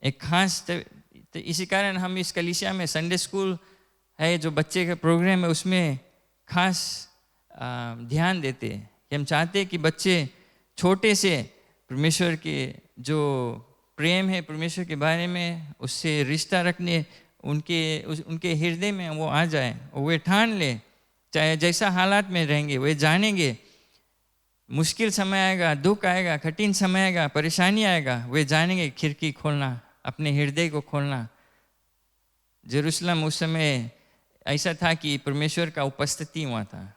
एक खास तो इसी कारण हम इस कलीसिया में संडे स्कूल है जो बच्चे का प्रोग्राम है, उसमें खास ध्यान देते हैं कि हम चाहते हैं कि बच्चे छोटे से परमेश्वर के जो प्रेम है परमेश्वर के बारे में, उससे रिश्ता रखने उनके हृदय में वो आ जाए, वे ठान ले, चाहे जैसा हालात में रहेंगे वे जानेंगे, मुश्किल समय आएगा, दुख आएगा, कठिन समय आएगा, परेशानी आएगा, वे जानेंगे खिड़की खोलना, अपने हृदय को खोलना। जेरूसलम उस समय ऐसा था कि परमेश्वर का उपस्थिति वहाँ था।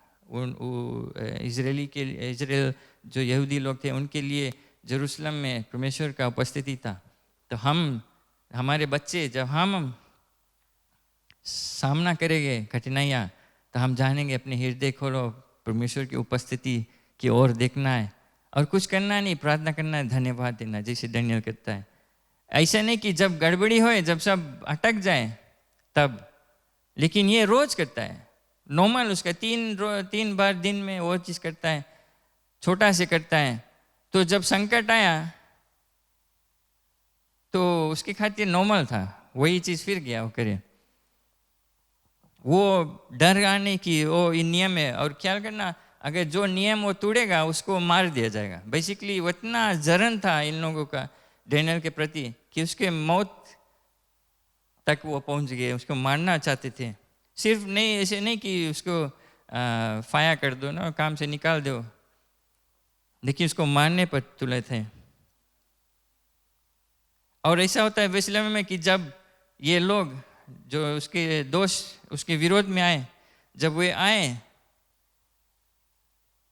इजराइल जो यहूदी लोग थे उनके लिए जेरूसलम में परमेश्वर का उपस्थिति था। तो हमारे बच्चे जब हम सामना करेंगे कठिनाइयाँ, तो हम जानेंगे अपने हृदय खोलो, परमेश्वर की उपस्थिति की ओर देखना है और कुछ करना नहीं, प्रार्थना करना है, धन्यवाद देना, जैसे दानियल करता है। ऐसा नहीं कि जब गड़बड़ी होए, जब सब अटक जाए तब, लेकिन ये रोज करता है, नॉर्मल उसका 3 बार दिन में वो चीज़ करता है, छोटा से करता है। तो जब संकट आया तो उसके खातिर नॉर्मल था, वही चीज़ फिर गया वो करे। वो डर आने की वो नियम है, और ख्याल करना अगर जो नियम वो तोड़ेगा उसको मार दिया जाएगा। बेसिकली वो इतना जरन था इन लोगों का दानियल के प्रति कि उसके मौत तक वो पहुंच गए, उसको मारना चाहते थे। सिर्फ नहीं, ऐसे नहीं कि उसको फाया कर दो ना, काम से निकाल दो, लेकिन उसको मारने पर तुले थे। और ऐसा होता है बेथलेहम में कि जब ये लोग जो उसके दोस्त उसके विरोध में आए, जब वे आए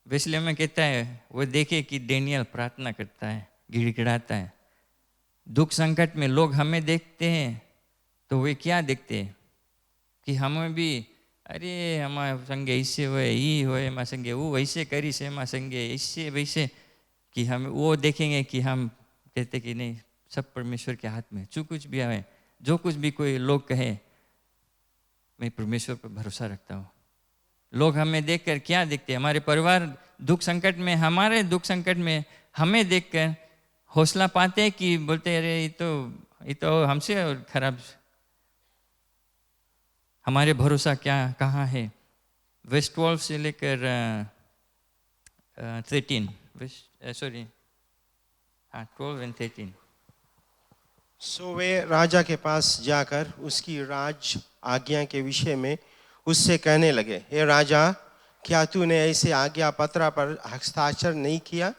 बेथलेहम में, कहता है वो देखे कि दानियल प्रार्थना करता है, गिड़गिड़ाता है। दुख संकट में लोग हमें देखते हैं तो वे क्या देखते हैं कि हमें भी, अरे हमारे संगे ऐसे हुए, ये हुए हमारे संगे, वो वैसे करी से हमारे संगे ऐसे वैसे, कि हम वो देखेंगे कि हम कहते कि नहीं, सब परमेश्वर के हाथ में, जो कुछ भी आए, जो कुछ भी कोई लोग कहे, मैं परमेश्वर पर भरोसा रखता हूँ। लोग हमें देखकर क्या देखते हैं, हमारे परिवार दुख संकट में, हमारे दुख संकट में हमें देखकर हौसला पाते हैं कि बोलते अरे ये तो हमसे और खराब, हमारे भरोसा क्या कहाँ है। वर्स 12 से लेकर 13, 12 and 13। सो वे राजा के पास जाकर उसकी राज आज्ञा के विषय में उससे कहने लगे, हे राजा, क्या तूने ऐसे आज्ञा पत्र पर हस्ताक्षर नहीं किया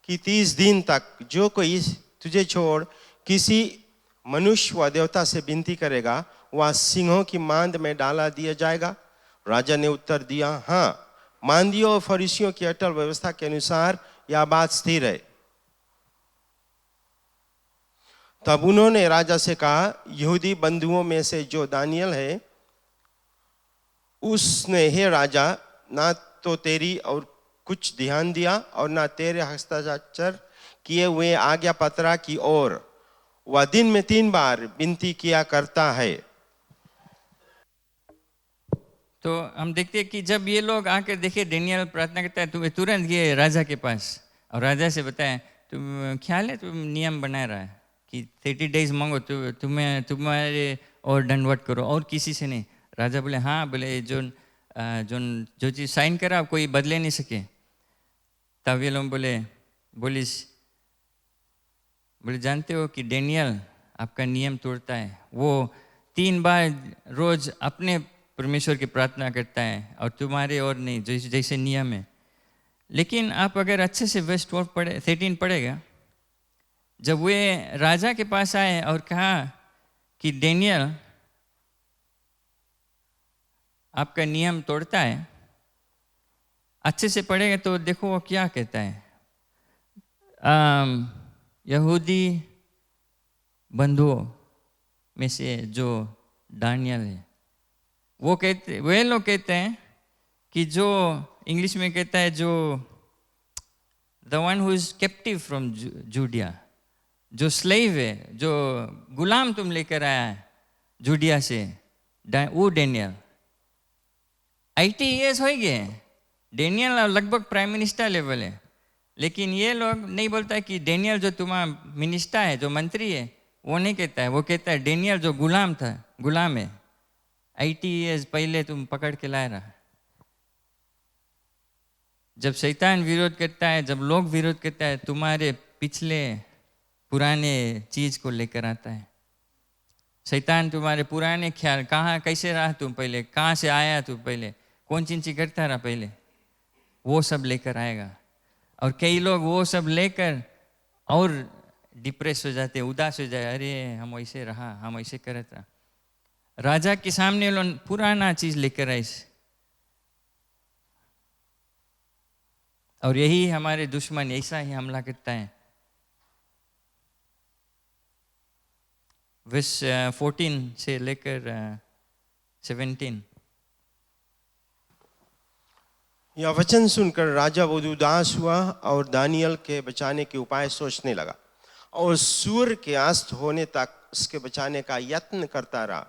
कि 30 दिन तक जो कोई तुझे छोड़ किसी मनुष्य व देवता से विनती करेगा वह सिंहों की मांद में डाला दिया जाएगा? राजा ने उत्तर दिया, हाँ, मांदियों और फरीसियों की अटल व्यवस्था के अनुसार यह बात स्थिर है। तब उन्होंने राजा से कहा, यहूदी बंधुओं में से जो दानियल है, उसने हे राजा ना तो तेरी और कुछ ध्यान दिया और ना तेरे हस्ताक्षर किए हुए आज्ञा पत्र की ओर वह दिन में 3 बार विनती किया करता है। तो हम देखते हैं कि जब ये लोग आकर देखे दानियल प्रार्थना करता है, तो वे तुरंत गए राजा के पास और राजा से बताए, तुम ख्याल है तुम नियम बना रहा है कि 30 डेज मांगो, तुम्हारे और दंडवत करो और किसी से नहीं। राजा बोले हाँ, बोले जो चीज़ साइन करा कोई बदले नहीं सके। तब ये लोग बोले जानते हो कि दानियल आपका नियम तोड़ता है, वो 3 बार रोज अपने परमेश्वर की प्रार्थना करता है और तुम्हारे और नहीं, जैसे नियम है। लेकिन आप अगर अच्छे से वर्स 13 पढ़ेगा, जब वे राजा के पास आए और कहा कि दानियल आपका नियम तोड़ता है, अच्छे से पढ़ेगा तो देखो वो क्या कहता है। यहूदी बंधुओं में से जो दानियल है, वे लोग कहते हैं कि जो इंग्लिश में कहता है जो the one who is captive from Judea, जो स्लेव है, जो गुलाम तुम लेकर आया है जूडिया से, वो डेनियल 80 ईयर्स हो गए। डेनियल लगभग प्राइम मिनिस्टर लेवल है, लेकिन ये लोग नहीं बोलता है कि डेनियल जो तुम्हारा मिनिस्टर है, जो मंत्री है, वो नहीं कहता है। वो कहता है डेनियल जो गुलाम था, गुलाम है, 80 ईयर्स पहले तुम पकड़ के लाए रहा। जब शैतान विरोध करता है, जब लोग विरोध करता है, तुम्हारे पिछले पुराने चीज को लेकर आता है। शैतान तुम्हारे पुराने ख्याल, कहाँ कैसे रहा तुम पहले, कहाँ से आया तू पहले, कौन चीज करता रहा पहले, वो सब लेकर आएगा। और कई लोग वो सब लेकर और डिप्रेस हो जाते, उदास हो जाए, अरे हम ऐसे रहा, हम ऐसे करता रहा। राजा के सामने लोग पुराना चीज लेकर आए, और यही हमारे दुश्मन ऐसा ही हमला करता है। वर्स 14 से लेकर 17। यह वचन सुनकर राजा बहुत उदास हुआ और दानियल के बचाने के उपाय सोचने लगा और सूर्य के अस्त होने तक उसके बचाने का यत्न करता रहा।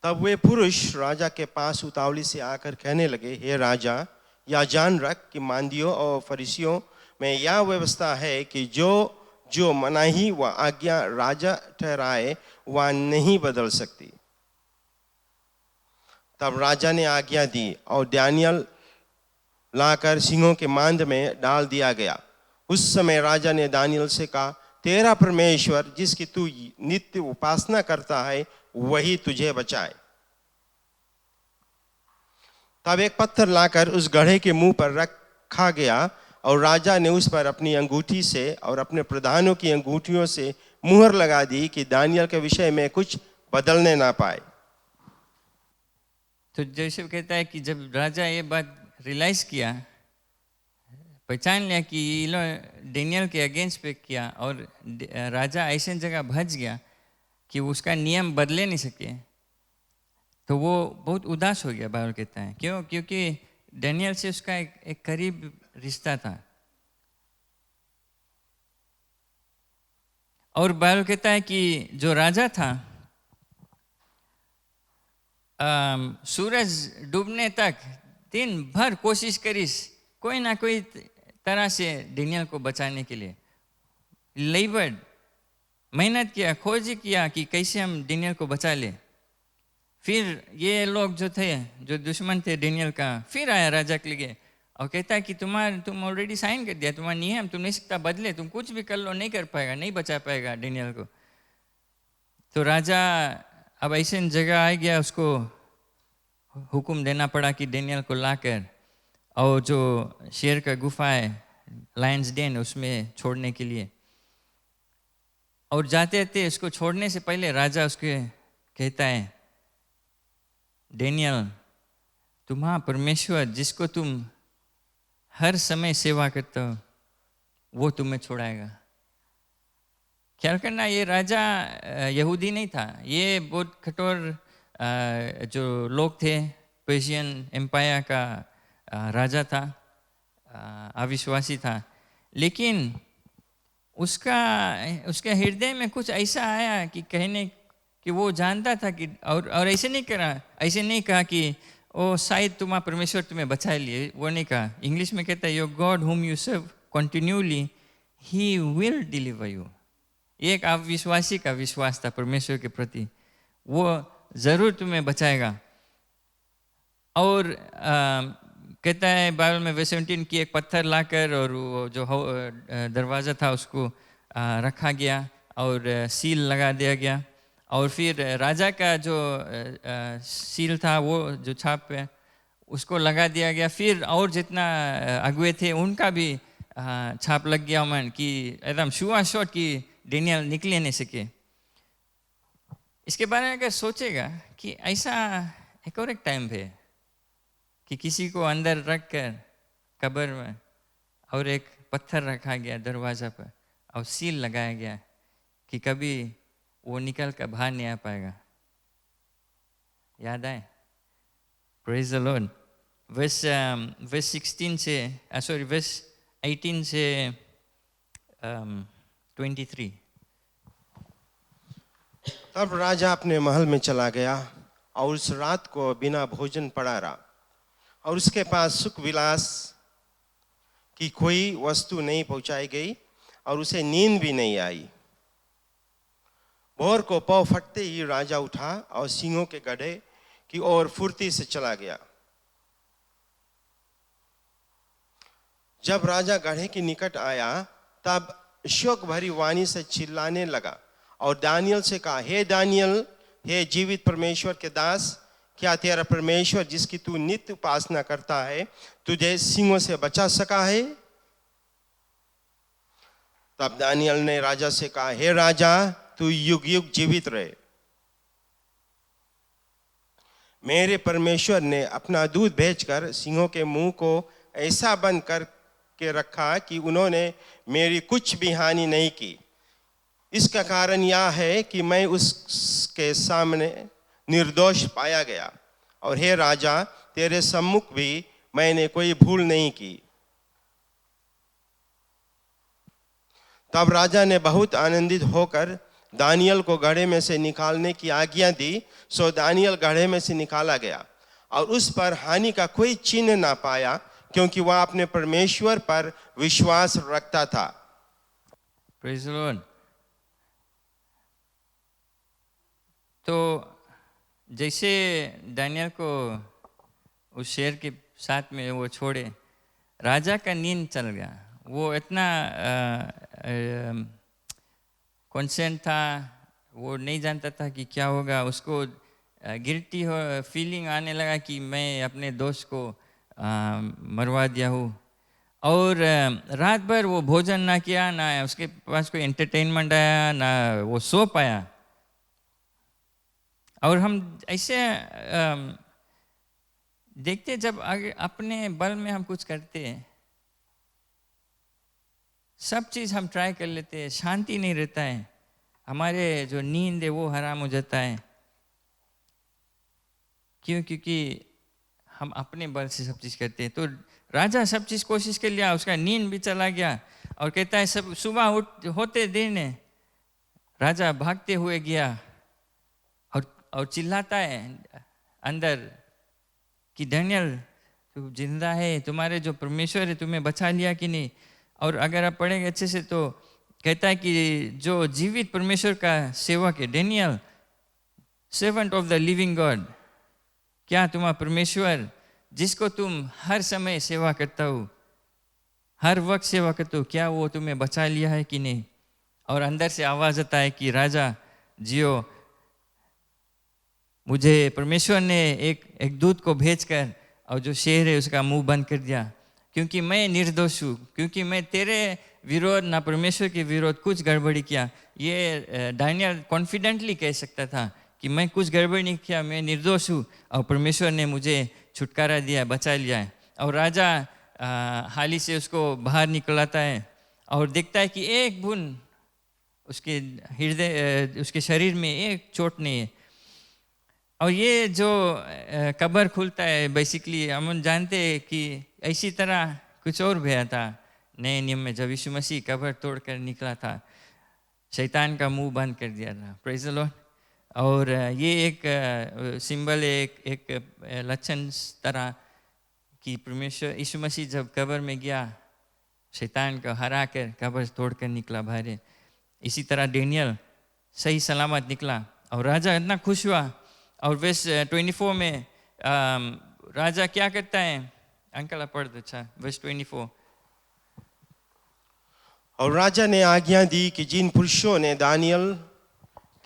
तब वे पुरुष राजा के पास उतावली से आकर कहने लगे, हे राजा, या जान रख कि मांदियों और फरीसियों में यह व्यवस्था है कि जो मनाही व आज्ञा राजा ठहराए वह नहीं बदल सकती। तब राजा ने आज्ञा दी और दानियल लाकर सिंहों के मांद में डाल दिया गया। उस समय राजा ने दानियल से कहा, तेरा परमेश्वर जिसकी तू नित्य उपासना करता है वही तुझे बचाए। तब एक पत्थर लाकर उस गड्ढे के मुंह पर रखा गया और राजा ने उस पर अपनी अंगूठी से और अपने प्रधानों की अंगूठियों से मुहर लगा दी कि दानियल के विषय में कुछ बदलने ना पाए। तो जैसे कहता है कि जब राजा ये बात रियलाइज किया, पहचान लिया कि ये लोग डेनियल के अगेंस्ट पे किया, और राजा ऐसे जगह भज गया कि उसका नियम बदले नहीं सके, तो वो बहुत उदास हो गया। बाइबल कहता है क्यों? क्योंकि डेनियल से उसका एक करीब रिश्ता था। और बाइबल कहता है कि जो राजा था, सूरज डूबने तक दिन भर कोशिश करिस कोई ना कोई तरह से डेनियल को बचाने के लिए, लेबर्ड मेहनत किया, खोज किया कि कैसे हम डेनियल को बचा ले। फिर ये लोग जो थे, जो दुश्मन थे डेनियल का, फिर आया राजा के लिए और कहता है कि तुम ऑलरेडी साइन कर दिया, तुम्हारा नियम तुम नहीं सकता बदले, तुम कुछ भी कर लो, नहीं कर पाएगा, नहीं बचा पाएगा डेनियल को। तो राजा अब ऐसे जगह आ गया, उसको हुक्म देना पड़ा कि डेनियल को लाकर और जो शेर का गुफा है, लायंस डेन, उसमें छोड़ने के लिए। और जाते थे, उसको छोड़ने से पहले राजा उसके कहता है, डेनियल, तुम्हारा परमेश्वर जिसको तुम हर समय सेवा करते हो वो तुम्हें छोड़ाएगा। ख्याल करना, ये राजा यहूदी नहीं था, ये बहुत कठोर जो लोग थे, पर्शियन एम्पायर का राजा था, अविश्वासी था। लेकिन उसके हृदय में कुछ ऐसा आया कि कहने कि वो जानता था कि और ऐसे नहीं कहा कि ओ शायद तुम्हारा परमेश्वर तुम्हें बचा लिए, वो नहीं कहा। इंग्लिश में कहता है, your God whom you serve continuously he will deliver you. ये एक अविश्वासी का विश्वास था परमेश्वर के प्रति, वो जरूर तुम्हें बचाएगा। और कहता है बाइबल में वर्स 17 की एक पत्थर लाकर और वो जो दरवाज़ा था उसको रखा गया और सील लगा दिया गया। और फिर राजा का जो सील था, वो जो छाप है, उसको लगा दिया गया। फिर और जितना अगुए थे उनका भी छाप लग गया मन कि एकदम शुआ शॉट कि डेनियल निकले नहीं सके। इसके बारे में अगर सोचेगा कि ऐसा एक और एक टाइम पे कि किसी को अंदर रख कर कब्र में और एक पत्थर रखा गया दरवाज़ा पर और सील लगाया गया कि कभी वो निकल कर बाहर नहीं आ पाएगा। याद आए? Praise the Lord. वर्स 16 से वर्स 18 से 23। तब राजा अपने महल में चला गया और उस रात को बिना भोजन पड़ा रहा, और उसके पास सुख विलास की कोई वस्तु नहीं पहुंचाई गई और उसे नींद भी नहीं आई। भोर को पौ फटते ही राजा उठा और सिंहों के गड्ढे की ओर फुर्ती से चला गया। जब राजा गड्ढे के निकट आया तब शोक भरी वाणी से चिल्लाने लगा और दानियल से कहा, हे दानियल, हे जीवित परमेश्वर के दास, क्या तेरा परमेश्वर जिसकी तू नित्य उपासना करता है तुझे सिंहों से बचा सका है? तब दानियल ने राजा से कहा, हे राजा, तू युग युग जीवित रहे। मेरे परमेश्वर ने अपना दूत भेजकर सिंहों के मुंह को ऐसा बंद करके रखा कि उन्होंने मेरी कुछ भी हानि नहीं की। इसका कारण यह है कि मैं उसके सामने निर्दोष पाया गया, और हे राजा, तेरे सम्मुख भी मैंने कोई भूल नहीं की। तब राजा ने बहुत आनंदित होकर दानियल को गड्ढे में से निकालने की आज्ञा दी। सो दानियल गड्ढे में से निकाला गया और उस पर हानि का कोई चिन्ह ना पाया, क्योंकि वह अपने परमेश्वर पर विश्वास रखता था। Praise the Lord. तो जैसे दानियल को उस शेर के साथ में वो छोड़े, राजा का नींद चल गया। वो इतना कॉन्सेंट था, वो नहीं जानता था कि क्या होगा। उसको गिल्टी फीलिंग आने लगा कि मैं अपने दोस्त को मरवा दिया हूँ। और रात भर वो भोजन ना किया, ना उसके पास कोई एंटरटेनमेंट आया, ना वो सो पाया। और हम ऐसे देखते, जब अपने बल में हम कुछ करते हैं, सब चीज़ हम ट्राई कर लेते हैं, शांति नहीं रहता है, हमारे जो नींद है वो हराम हो जाता है। क्यों? क्योंकि हम अपने बल से सब चीज़ करते हैं। तो राजा सब चीज़ कोशिश कर लिया, उसका नींद भी चला गया। और कहता है सब सुबह होते दिन राजा भागते हुए गया और चिल्लाता है अंदर कि दानियल, तू जिंदा है, तुम्हारे जो परमेश्वर है तुम्हें बचा लिया कि नहीं। और अगर आप पढ़ेंगे अच्छे से तो कहता है कि जो जीवित परमेश्वर का सेवक है दानियल, servant of the living God, क्या तुम्हारा परमेश्वर जिसको तुम हर समय सेवा करता हो, हर वक्त सेवा करते हो, क्या वो तुम्हें बचा लिया है कि नहीं। और अंदर से आवाज़ आता है कि राजा जियो, मुझे परमेश्वर ने एक दूत को भेजकर और जो शेर है उसका मुंह बंद कर दिया, क्योंकि मैं निर्दोष हूँ, क्योंकि मैं तेरे विरोध ना परमेश्वर के विरोध कुछ गड़बड़ी किया। ये दानियल कॉन्फिडेंटली कह सकता था कि मैं कुछ गड़बड़ी नहीं किया, मैं निर्दोष हूँ और परमेश्वर ने मुझे छुटकारा दिया, बचा लिया है। और राजा हाली से उसको बाहर निकलाता है और देखता है कि एक बूंद उसके हृदय, उसके शरीर में एक चोट नहीं है। और ये जो कब्र खुलता है, बेसिकली हम जानते हैं कि ऐसी तरह कुछ और भया था नए नियम में, जब यीशु मसीह कब्र तोड़कर निकला था, शैतान का मुंह बंद कर दिया था। Praise the Lord. और ये एक सिंबल है, एक लक्षण तरह कि परमेश्वर यीशु मसीह जब कब्र में गया, शैतान को हरा कर कब्र तोड़कर निकला बाहर। इसी तरह दानियल सही सलामत निकला और राजा इतना खुश हुआ। और वर्स 24 में राजा क्या करता है? अंकल आप पढ़ दो। अच्छा, वर्स 24। और राजा ने आज्ञा दी कि जिन पुरुषों ने दानियल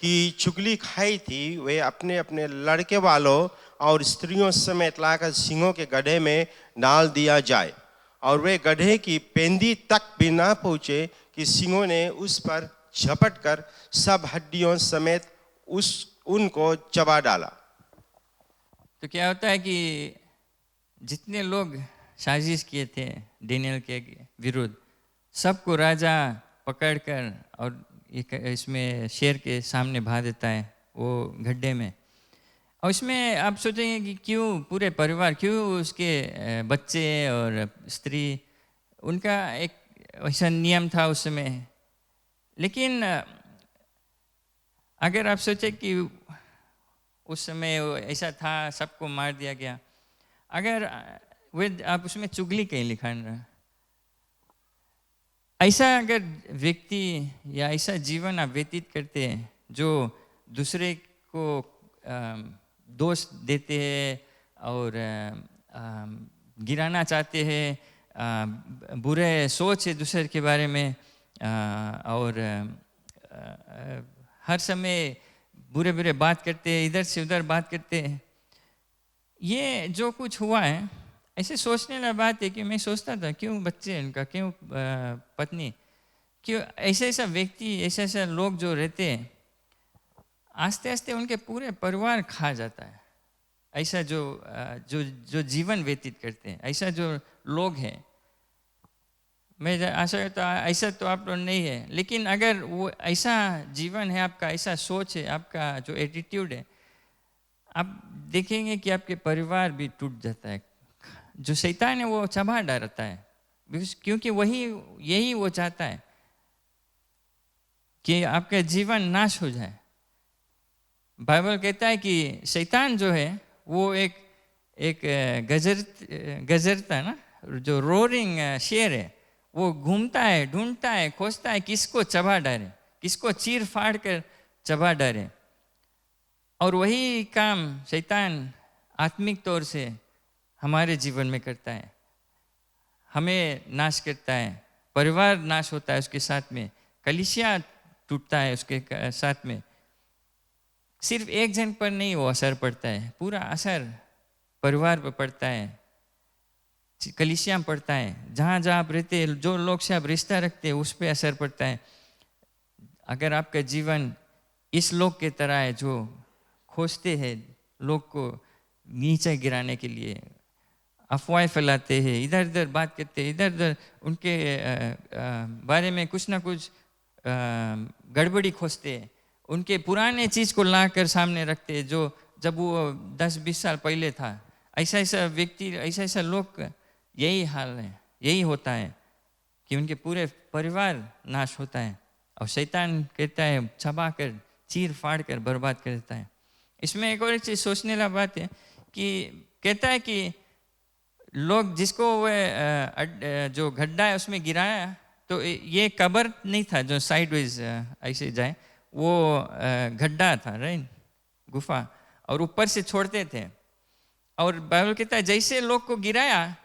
की चुगली खाई थी वे अपने अपने लड़के वालों और स्त्रियों समेत लाकर सिंहों के गड्ढे में डाल दिया जाए। और वे गड्ढे की पेंदी तक भी ना पहुँचे कि सिंहों ने उस पर झपट कर सब हड्डियों समेत उस उनको चबा डाला। तो क्या होता है कि जितने लोग साजिश किए थे डेनियल के विरुद्ध, सबको राजा पकड़कर और इसमें शेर के सामने भा देता है वो गड्ढे में। और इसमें आप सोचेंगे कि क्यों पूरे परिवार, क्यों उसके बच्चे और स्त्री, उनका एक ऐसा नियम था उस समय। लेकिन अगर आप सोचे कि उस समय ऐसा था, सबको मार दिया गया, अगर आप उसमें चुगली कहीं लिखा रहा, ऐसा अगर व्यक्ति या ऐसा जीवन आप व्यतीत करते हैं जो दूसरे को दोष देते हैं और गिराना चाहते हैं, बुरे सोच है दूसरे के बारे में, और हर समय बुरे बुरे बात करते हैं, इधर से उधर बात करते हैं, ये जो कुछ हुआ है, ऐसे सोचने वाला बात है कि मैं सोचता था क्यों बच्चे इनका, क्यों पत्नी, क्यों ऐसे ऐसा व्यक्ति, ऐसे ऐसे लोग जो रहते हैं, आस्ते आस्ते उनके पूरे परिवार खा जाता है। ऐसा जो जो जो जीवन व्यतीत करते हैं, ऐसा जो लोग हैं, मैं आशा करता हूँ ऐसा तो आप लोग नहीं है, लेकिन अगर वो ऐसा जीवन है आपका, ऐसा सोच है आपका, जो एटीट्यूड है, आप देखेंगे कि आपके परिवार भी टूट जाता है। जो शैतान है वो चबा डालता है, क्योंकि यही वो चाहता है कि आपका जीवन नाश हो जाए। बाइबल कहता है कि शैतान जो है वो एक गजरता ना, जो रोरिंग शेर है, वो घूमता है, ढूंढता है, खोजता है किसको चबा डाले, किसको चीर फाड़ कर चबा डाले। और वही काम शैतान आत्मिक तौर से हमारे जीवन में करता है, हमें नाश करता है, परिवार नाश होता है उसके साथ में, कलीसिया टूटता है उसके साथ में। सिर्फ एक जन पर नहीं वो असर पड़ता है, पूरा असर परिवार पर पड़ता है, कलीसिया में पड़ता है, जहाँ जहाँ आप रहते हैं, जो लोग से आप रिश्ता रखते हैं, उस पर असर पड़ता है। अगर आपका जीवन इस लोग के तरह है जो खोजते हैं लोग को नीचे गिराने के लिए, अफवाहें फैलाते हैं, इधर उधर बात करते हैं, इधर उधर उनके बारे में कुछ ना कुछ गड़बड़ी खोजते हैं, उनके पुराने चीज़ को लाकर सामने रखते हैं जो जब वो 10-20 साल पहले था। ऐसा ऐसा व्यक्ति, ऐसा ऐसा लोग, यही हाल है, यही होता है कि उनके पूरे परिवार नाश होता है। और शैतान कहता है चबा कर, चीर फाड़ कर बर्बाद कर देता है। इसमें एक और चीज़ सोचने वाला बात है कि कहता है कि लोग जिसको वह जो गड्ढा है उसमें गिराया, तो ये कब्र नहीं था जो साइडवेज ऐसे जाए, वो गड्ढा था, राइट, गुफा, और ऊपर से छोड़ते थे। और बाइबल कहता है जैसे लोग को गिराया,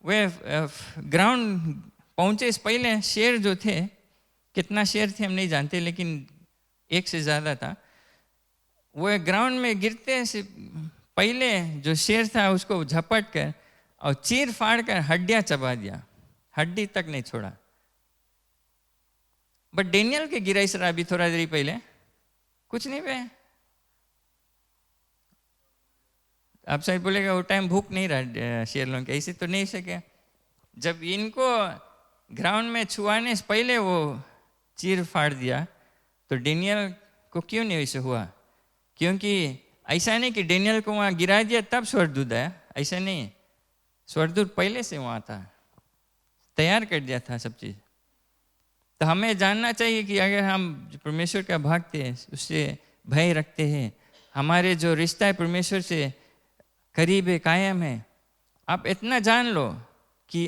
वे ग्राउंड पहुंचे इस पहले शेर जो थे, कितना शेर थे हम नहीं जानते, लेकिन 1 से ज़्यादा था, वो ग्राउंड में गिरते से पहले जो शेर था उसको झपट कर और चीर फाड़ कर हड्डियां चबा दिया, हड्डी तक नहीं छोड़ा। बट डेनियल के गिराई सर अभी थोड़ा देरी पहले कुछ नहीं पे। आप शायद बोलेगा वो टाइम भूख नहीं रहा शेर लोगों के, ऐसे तो नहीं सके। जब इनको ग्राउंड में छुआने से पहले वो चीर फाड़ दिया, तो डेनियल को क्यों नहीं वैसे हुआ? क्योंकि ऐसा नहीं कि डेनियल को वहाँ गिरा दिया तब स्वर्गदूत आया, ऐसा नहीं, स्वर्गदूत पहले से वहाँ था, तैयार कर दिया था सब चीज़। तो हमें जानना चाहिए कि अगर हम परमेश्वर का भक्त हैं, उससे भय रखते हैं, हमारे जो रिश्ता है परमेश्वर से करीब है, कायम है, आप इतना जान लो कि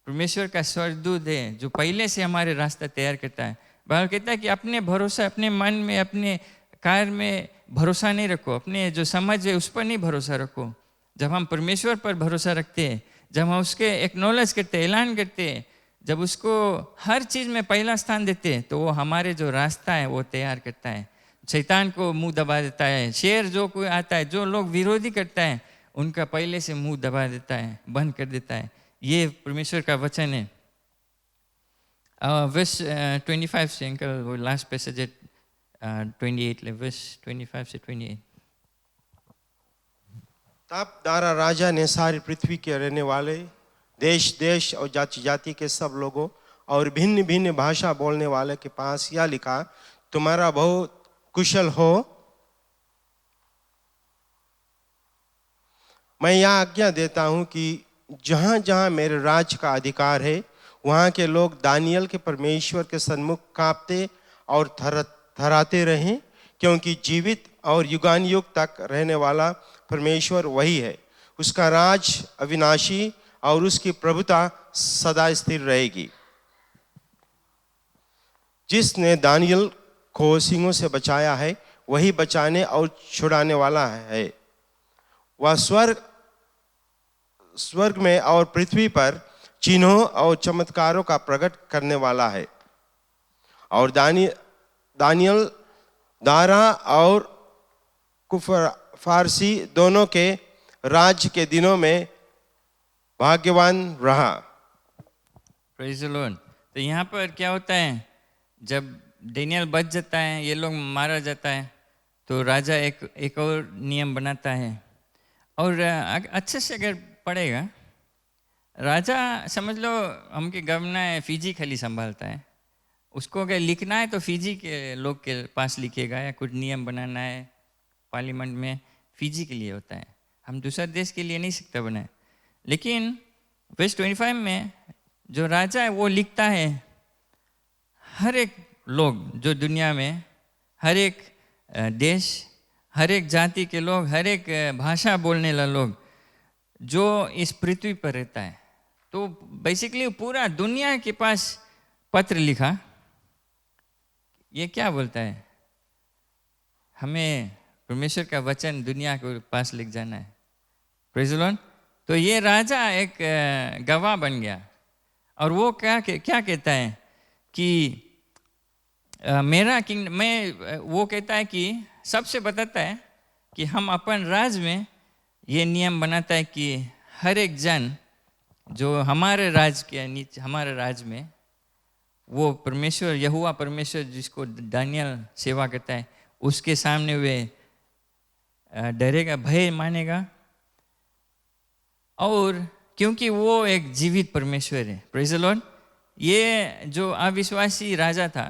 परमेश्वर का स्वर्गदूत है जो पहले से हमारे रास्ता तैयार करता है। बाइबल कहता है कि अपने भरोसा, अपने मन में, अपने कार्य में भरोसा नहीं रखो, अपने जो समझ है उस पर नहीं भरोसा रखो। जब हम परमेश्वर पर भरोसा रखते हैं, जब हम उसके एक्नॉलेज करते हैं, ऐलान करते हैं, जब उसको हर चीज़ में पहला स्थान देते हैं, तो वो हमारे जो रास्ता है वो तैयार करता है, शैतान को मुंह दबा देता है। शेर जो कोई आता है, जो लोग विरोधी करता है, उनका पहले से मुंह दबा देता है, बंद कर देता है। ये परमेश्वर का वचन है। वर्स 25 से अंकल वो लास्ट पैसेज 28 वर्स 25 से 28। तब दारा राजा ने सारी पृथ्वी के रहने वाले देश देश और जाति जाति के सब लोगों और भिन्न भिन्न भाषा बोलने वाले के पास यह लिखा, तुम्हारा बहुत कुशल हो। मैं यह आज्ञा देता हूं कि जहां जहां मेरे राज्य का अधिकार है वहां के लोग दानियल के परमेश्वर के सन्मुख कांपते और थराते रहें, क्योंकि जीवित और युगान युग तक रहने वाला परमेश्वर वही है। उसका राज अविनाशी और उसकी प्रभुता सदा स्थिर रहेगी। जिसने दानियल को सिंहों से बचाया है वही बचाने और छुड़ाने वाला है। वह स्वर्ग में और पृथ्वी पर चिन्हों और चमत्कारों का प्रकट करने वाला है। और दानियल दारा और कुफर फारसी दोनों के राज्य के दिनों में भाग्यवान रहा। Praise the Lord. तो यहाँ पर क्या होता है, जब डेनियल बच जाता है, ये लोग मारा जाता है, तो राजा एक और नियम बनाता है। और अच्छे से अगर पढ़ेगा, राजा समझ लो हमके गवर्नर है, फिजी खाली संभालता है। उसको अगर लिखना है तो फिजी के लोग के पास लिखेगा, या कुछ नियम बनाना है पार्लियामेंट में, फिजी के लिए होता है। हम दूसरा देश के लिए नहीं सकता बनाए। लेकिन वर्स 25 में जो राजा है वो लिखता है, हर एक लोग जो दुनिया में, हर एक देश, हर एक जाति के लोग, हर एक भाषा बोलने वाला लोग जो इस पृथ्वी पर रहता है, तो बेसिकली पूरा दुनिया के पास पत्र लिखा। ये क्या बोलता है, हमें परमेश्वर का वचन दुनिया के पास लिख जाना है। Praise the Lord. तो ये राजा एक गवाह बन गया। और वो क्या कहता है कि मेरा किंगडम में, वो कहता है कि सबसे बताता है कि हम अपन राज्य में ये नियम बनाता है कि हर एक जन जो हमारे राज्य के नीचे, हमारे राज्य में, वो परमेश्वर यहोवा परमेश्वर जिसको दानियल सेवा करता है, उसके सामने वे डरेगा, भय मानेगा। और क्योंकि वो एक जीवित परमेश्वर है। Praise the Lord. ये जो अविश्वासी राजा था,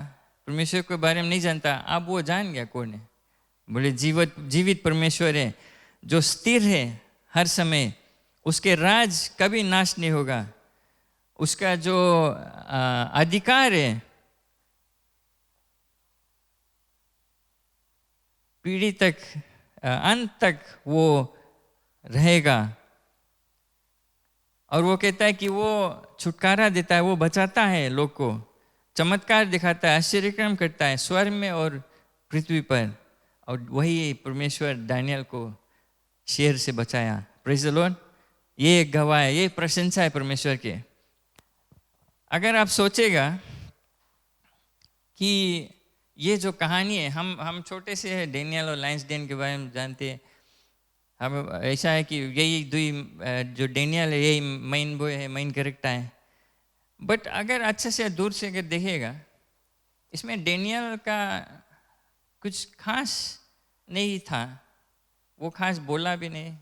परमेश्वर के बारे में नहीं जानता, अब वो जान गया कौन है। बोले जीवित परमेश्वर है जो स्थिर है हर समय, उसके राज कभी नाश नहीं होगा, उसका जो अधिकार है पीढ़ी तक, अंत तक वो रहेगा। और वो कहता है कि वो छुटकारा देता है, वो बचाता है लोग को, चमत्कार दिखाता है, आश्चर्यक्रम करता है स्वर्ग में और पृथ्वी पर। और वही परमेश्वर दानियल को शेर से बचाया। Praise the Lord. ये एक गवाह है, ये प्रशंसा है परमेश्वर के। अगर आप सोचेगा कि ये जो कहानी है, हम छोटे से डेनियल और लायंस डेन के बारे में जानते हैं। हम ऐसा है कि यही जो डेनियल है यही मेन बॉय है, मेन कैरेक्टर है। बट अगर अच्छे से दूर से अगर देखेगा, इसमें डेनियल का कुछ खास नहीं था, वो खास बोला भी नहीं,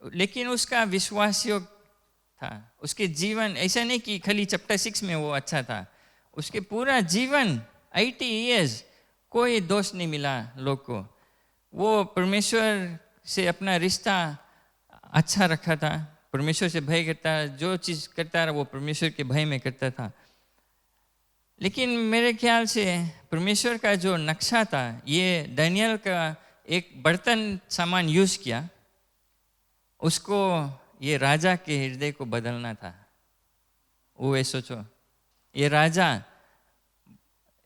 लेकिन उसका विश्वास योग था। उसके जीवन ऐसा नहीं कि खाली चैप्टर 6 में वो अच्छा था, उसके पूरा जीवन 80 ईयर्स कोई दोष नहीं मिला लोग को। वो परमेश्वर से अपना रिश्ता अच्छा रखा था, परमेश्वर से भय करता, जो चीज़ करता रहा वो परमेश्वर के भय में करता था। लेकिन मेरे ख्याल से परमेश्वर का जो नक्शा था, ये दानियल का एक बर्तन सामान यूज़ किया, उसको ये राजा के हृदय को बदलना था। वो ये सोचो, ये राजा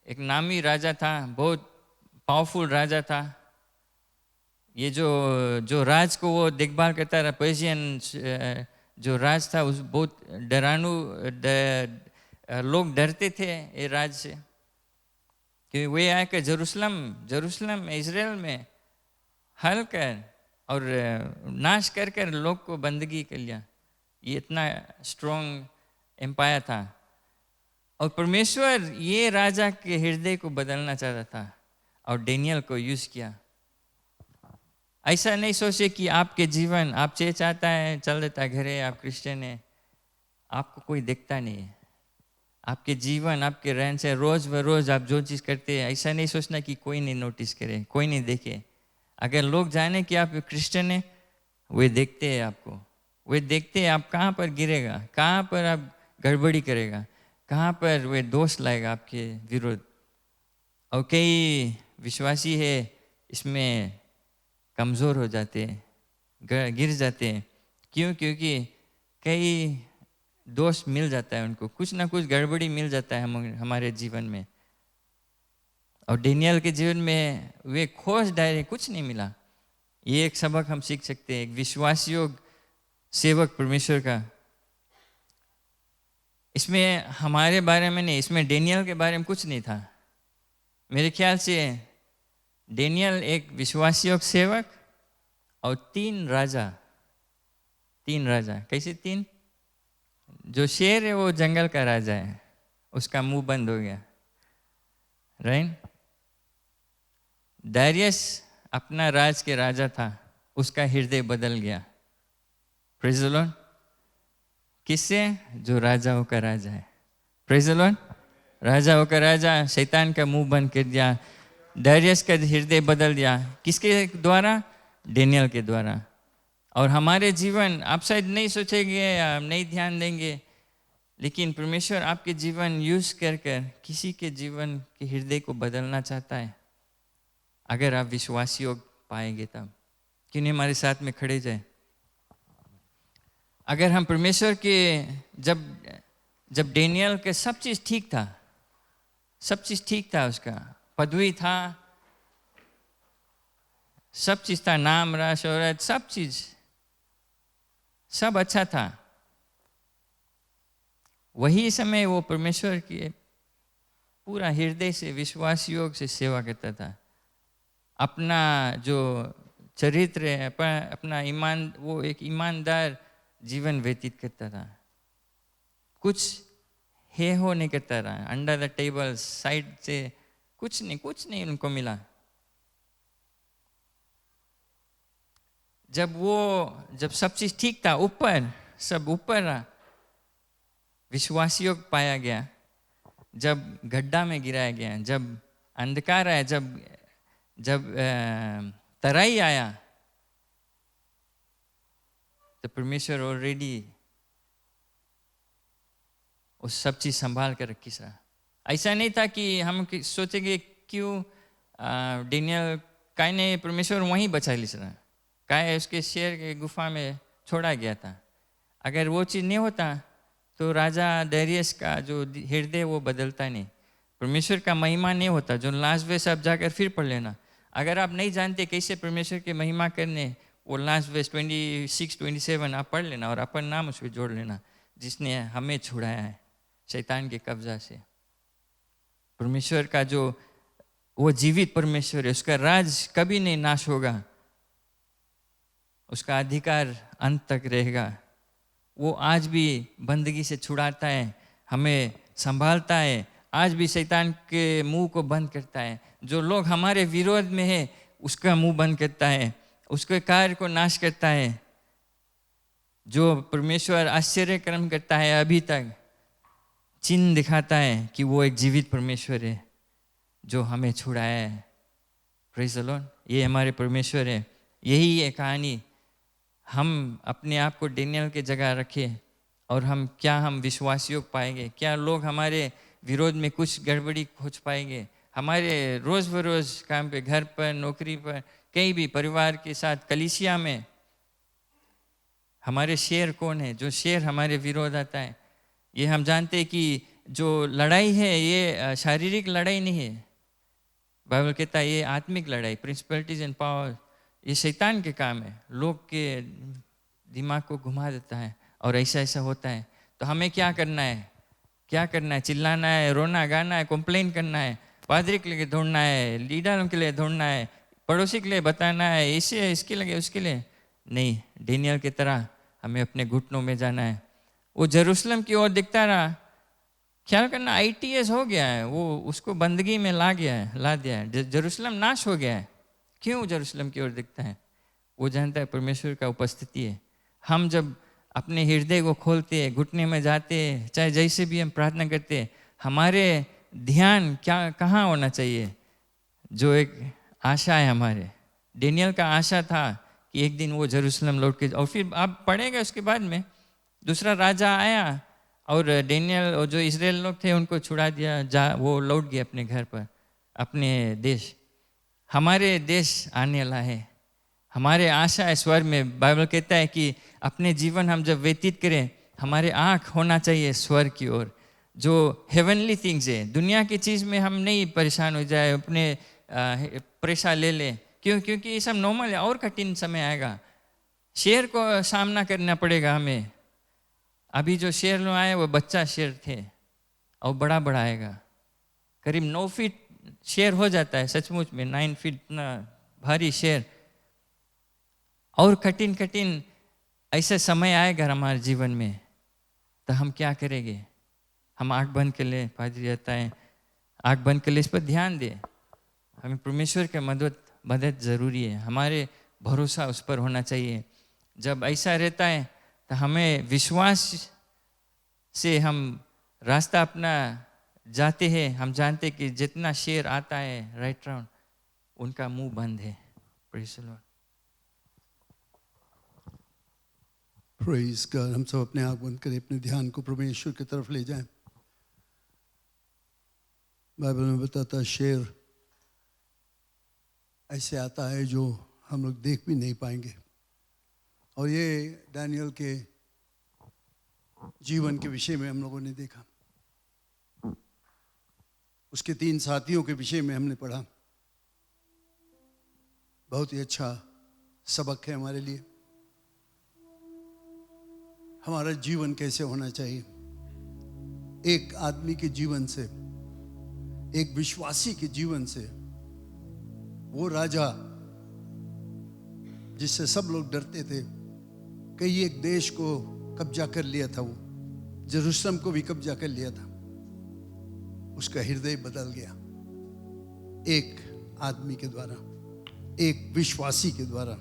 एक नामी राजा था, बहुत पावरफुल राजा था। ये जो राज को वो देखभाल करता रहा, पर्शियन जो राज था, उस बहुत डराणु लोग डरते थे ये राज से, कि वे आकर जेरूशलम इजराइल में हल कर और नाश कर लोग को बंदगी कर लिया। ये इतना स्ट्रॉन्ग एम्पायर था। और परमेश्वर ये राजा के हृदय को बदलना चाहता था। और डेनियल को यूज़ किया। ऐसा नहीं सोचे कि आपके जीवन, आप चाहता है चल देता है घरे, आप क्रिश्चियन है, आपको कोई देखता नहीं है। आपके जीवन, आपके रहन से रोज़ व रोज़ आप जो चीज़ करते हैं, ऐसा नहीं सोचना कि कोई नहीं नोटिस करे, कोई नहीं देखे। अगर लोग जाने कि आप क्रिश्चियन हैं, वे देखते हैं आपको, वे देखते हैं आप कहाँ पर गिरेगा, कहाँ पर आप गड़बड़ी करेगा, कहाँ पर वे दोष लाएगा आपके विरुद्ध। और कई विश्वासी है इसमें कमज़ोर हो जाते हैं, गिर जाते हैं। क्यों? क्योंकि कई दोष मिल जाता है उनको, कुछ ना कुछ गड़बड़ी मिल जाता है हमारे जीवन में। और डेनियल के जीवन में वे खोज डायरे, कुछ नहीं मिला। ये एक सबक हम सीख सकते हैं, एक विश्वासयोग्य सेवक परमेश्वर का। इसमें हमारे बारे में नहीं, इसमें डेनियल के बारे में कुछ नहीं था। मेरे ख्याल से डेनियल एक विश्वासयोग्य सेवक और 3 राजा। कैसे 3? जो शेर है वो जंगल का राजा है, उसका मुंह बंद हो गया, राइट। दारियस अपना राज के राजा था, उसका हृदय बदल गया। Praise the Lord. किससे? जो राजाओं का राजा है। Praise the Lord. राजाओं का राजा शैतान का मुंह बंद कर दिया, दारियस का हृदय बदल दिया। किसके द्वारा? डेनियल के द्वारा। और हमारे जीवन, आप शायद नहीं सोचेंगे या नहीं ध्यान देंगे, लेकिन परमेश्वर आपके जीवन यूज़ कर किसी के जीवन के हृदय को बदलना चाहता है। अगर आप विश्वास योग पाएंगे तब। क्यों नहीं हमारे साथ में खड़े जाए। अगर हम परमेश्वर के, जब डेनियल के सब चीज़ ठीक था, सब चीज़ ठीक था, उसका पदवी था, सब चीज़ था, नाम, राज, शोहरत, सब चीज़, सब अच्छा था। वही समय वो परमेश्वर के पूरा हृदय से, विश्वास योग से सेवा करता था। अपना जो चरित्र है, अपना ईमान, वो एक ईमानदार जीवन व्यतीत करता था। कुछ हे हो नहीं करता रहा, अंडर द टेबल, साइड से कुछ नहीं उनको मिला। जब सब चीज ठीक था, सब ऊपर रहा, विश्वासियों पाया गया। जब गड्ढा में गिराया गया, जब अंधकार आया, जब तराई आया, तो परमेश्वर ऑलरेडी उस सब चीज संभाल कर रखी रहा। ऐसा नहीं था कि हम सोचेंगे क्यों डेनियल काय ने परमेश्वर वहीं बचा ली रहा, काय उसके शेर के गुफा में छोड़ा गया था। अगर वो चीज़ नहीं होता तो राजा दारियस का जो हृदय वो बदलता नहीं, परमेश्वर का महिमा नहीं होता। जो लास्ट वेस आप जाकर फिर पढ़ लेना। अगर आप नहीं जानते कैसे परमेश्वर की महिमा करने, वो लास्ट वेस 26-27 आप पढ़ लेना और अपन नाम उसमें जोड़ लेना, जिसने हमें छुड़ाया है शैतान के कब्जा से। परमेश्वर का जो वो जीवित परमेश्वर है, उसका राज कभी नहीं नाश होगा, उसका अधिकार अंत तक रहेगा। वो आज भी बंदगी से छुड़ाता है, हमें संभालता है, आज भी शैतान के मुंह को बंद करता है। जो लोग हमारे विरोध में है उसका मुंह बंद करता है, उसके कार्य को नाश करता है। जो परमेश्वर आश्चर्य कर्म करता है, अभी तक चिन्ह दिखाता है कि वो एक जीवित परमेश्वर है जो हमें छुड़ाया है। Praise the Lord. ये हमारे परमेश्वर है। यही है कहानी। हम अपने आप को डेनियल के जगह रखें और हम विश्वासियों पाएंगे। क्या लोग हमारे विरोध में कुछ गड़बड़ी खोज पाएंगे? हमारे रोज़ बरोज़ काम पे, घर पर, नौकरी पर, कहीं भी, परिवार के साथ, कलीसिया में हमारे शेर कौन है? जो शेर हमारे विरोध आता है। ये हम जानते हैं कि जो लड़ाई है ये शारीरिक लड़ाई नहीं है। बाइबल कहता है ये आत्मिक लड़ाई, प्रिंसिपलिटीज एंड पावर, ये शैतान के काम है। लोग के दिमाग को घुमा देता है और ऐसा होता है। तो हमें क्या करना है? चिल्लाना है, रोना गाना है, कंप्लेन करना है, पादरी के लिए दौड़ना है, लीडरों के लिए दौड़ना है, पड़ोसी के लिए बताना है, इसे इसके लिए उसके लिए नहीं। डेनियल की तरह हमें अपने घुटनों में जाना है। वो जेरूसलम की ओर दिखता रहा, ख्याल करना, ITS हो गया है, वो उसको बंदगी में ला दिया है। जेरूशलम नाश हो गया है। क्यों जेरूशलम की ओर दिखता है? वो जानता है परमेश्वर का उपस्थिति है। हम जब अपने हृदय को खोलते हैं, घुटने में जाते हैं, चाहे जैसे भी हम प्रार्थना करते हैं, हमारे ध्यान कहाँ होना चाहिए? जो एक आशा है हमारे, डेनियल का आशा था कि एक दिन वो जेरूशलम लौट के, और फिर आप पढ़ेंगे उसके बाद में दूसरा राजा आया और डेनियल और जो इजराइल लोग थे उनको छुड़ा दिया, वो लौट गए अपने घर पर, अपने देश। हमारे देश आने वाला है, हमारे आशा है स्वर्ग में। बाइबल कहता है कि अपने जीवन हम जब व्यतीत करें, हमारे आँख होना चाहिए स्वर्ग की ओर, जो हेवनली थिंग्स है। दुनिया की चीज़ में हम नहीं परेशान हो जाए, अपने परेशान ले लें। क्योंकि ये सब नॉर्मल है, और कठिन समय आएगा, शेर को सामना करना पड़ेगा हमें। अभी जो शेर लोग आए वो बच्चा शेर थे, और बड़ा आएगा, करीब 9 फीट शेर हो जाता है सचमुच में, 9 फीट इतना भारी शेर। और कठिन ऐसा समय आएगा हमारे जीवन में, तो हम क्या करेंगे? हम आँख बंद कर ले, पादरी रहता है, आँख बंद कर ले, इस पर ध्यान दे। हमें परमेश्वर की मदद ज़रूरी है, हमारे भरोसा उस पर होना चाहिए। जब ऐसा रहता है तो हमें विश्वास से हम रास्ता अपना जाते हैं। हम जानते कि जितना शेर आता है राइट राउंड, उनका मुंह बंद है। Praise the Lord. Praise God. हम सब अपने आँख बंद करें, अपने ध्यान को परमेश्वर की तरफ ले जाएं। बाइबल में बताता है शेर ऐसे आता है जो हम लोग देख भी नहीं पाएंगे, और ये दानियल के जीवन के विषय में हम लोगों ने देखा। उसके 3 साथियों के विषय में हमने पढ़ा। बहुत ही अच्छा सबक है हमारे लिए, हमारा जीवन कैसे होना चाहिए। एक आदमी के जीवन से, एक विश्वासी के जीवन से, वो राजा जिससे सब लोग डरते थे, कई एक देश को कब्जा कर लिया था, वो जेरूशलम को भी कब्जा कर लिया था, उसका हृदय बदल गया एक आदमी के द्वारा, एक विश्वासी के द्वारा।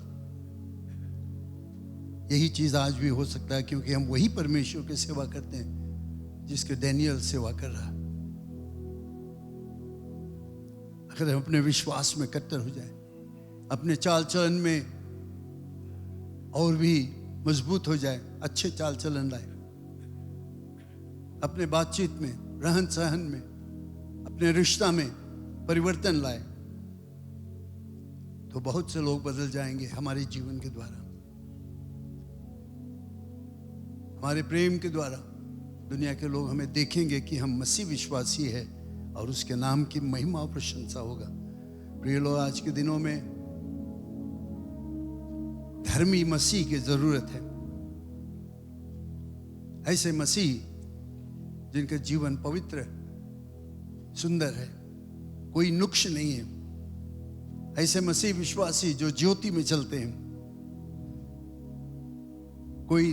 यही चीज आज भी हो सकता है, क्योंकि हम वही परमेश्वर की सेवा करते हैं जिसके डैनियल सेवा कर रहा। अगर हम अपने विश्वास में कट्टर हो जाए, अपने चाल चलन में और भी मजबूत हो जाए, अच्छे चाल चलन लाए, अपने बातचीत में, रहन सहन में, अपने रिश्ता में परिवर्तन लाए, तो बहुत से लोग बदल जाएंगे हमारे जीवन के द्वारा, हमारे प्रेम के द्वारा। दुनिया के लोग हमें देखेंगे कि हम मसीह विश्वासी है, और उसके नाम की महिमा और प्रशंसा होगा। प्रिय लोग, आज के दिनों में धर्मी मसीह की जरूरत है। ऐसे मसीह जिनका जीवन पवित्र, सुंदर है, कोई नुक्स नहीं है। ऐसे मसीह विश्वासी जो ज्योति में चलते हैं, कोई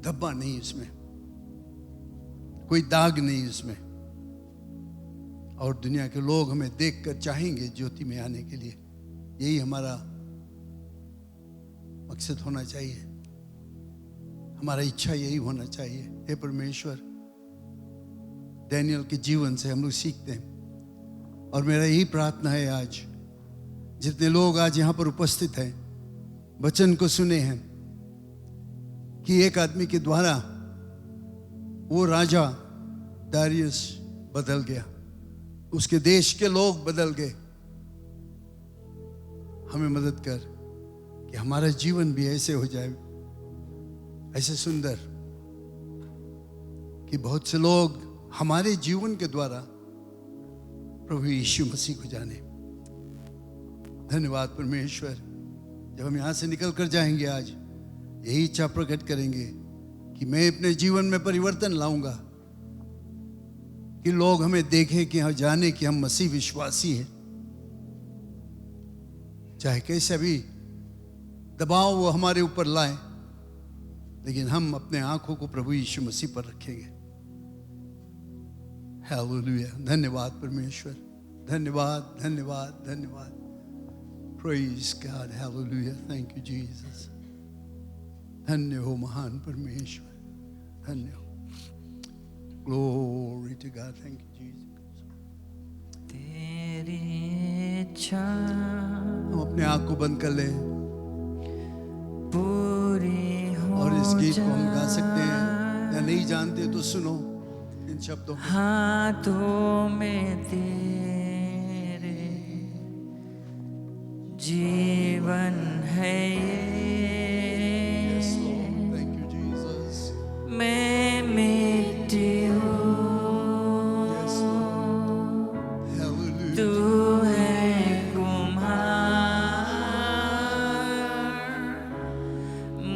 धब्बा नहीं उसमें, कोई दाग नहीं उसमें, और दुनिया के लोग हमें देखकर चाहेंगे ज्योति में आने के लिए। यही हमारा मकसद होना चाहिए, हमारा इच्छा यही होना चाहिए। हे परमेश्वर, डैनियल के जीवन से हम लोग सीखते हैं, और मेरा यही प्रार्थना है आज जितने लोग आज यहाँ पर उपस्थित हैं, वचन को सुने हैं कि एक आदमी के द्वारा वो राजा दारियस बदल गया, उसके देश के लोग बदल गए। हमें मदद कर कि हमारा जीवन भी ऐसे हो जाए, ऐसे सुंदर, कि बहुत से लोग हमारे जीवन के द्वारा प्रभु यीशु मसीह को जाने। धन्यवाद परमेश्वर। जब हम यहाँ से निकल कर जाएंगे, आज यही इच्छा प्रकट करेंगे कि मैं अपने जीवन में परिवर्तन लाऊंगा, कि लोग हमें देखें, कि हम जाने कि हम मसीह विश्वासी हैं। चाहे कैसे भी दबाव वो हमारे ऊपर लाए, लेकिन हम अपने आंखों को प्रभु यीशु मसीह पर रखेंगे। हालेलुया। धन्यवाद परमेश्वर, धन्यवाद धन्यवाद धन्यवाद। Praise God, hallelujah, thank you Jesus. धन्य हो महान परमेश्वर, धन्य हो। Glory to God, thank you Jesus. तेरी इच्छा हम अपने आँख को बंद कर लें पूरी हो और इस गीत को हम गा सकते हैं, या नहीं जानते तो सुनो इन शब्दों को। हाथों में तेरे जीवन है Yes, ये, Lord. Thank you, Jesus. मैं मिट्टी हूँ, Yes, Lord. Hallelujah. तू है कुम्हार,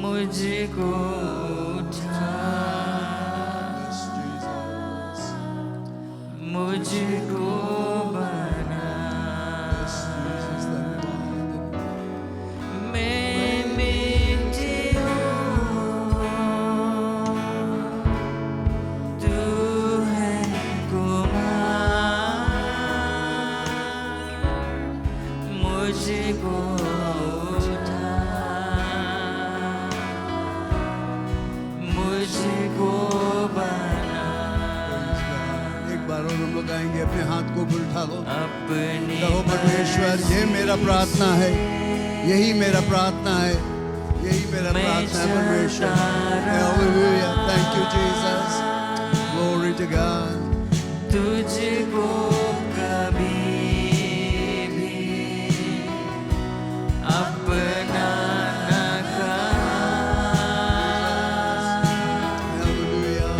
मुझको उठा, Yes, Jesus. मुझको बना, Yes, Jesus. धन्यवाद। मैं मिट्टी हूँ, तू है कुम्हार, मुझको उठा, मुझको बना, एक बार और हम लोग गाएंगे, अपने हाथ को ऊपर उठा लो। अपनी कहो परमेश्वर, ये मेरा प्रार्थना है, यही मेरा प्रार्थना है, यही मेरा प्रार्थना है परमेश्वर। Hallelujah, thank you Jesus, glory to God. तुझको कभी भी अपना न कहा, हालेलुया,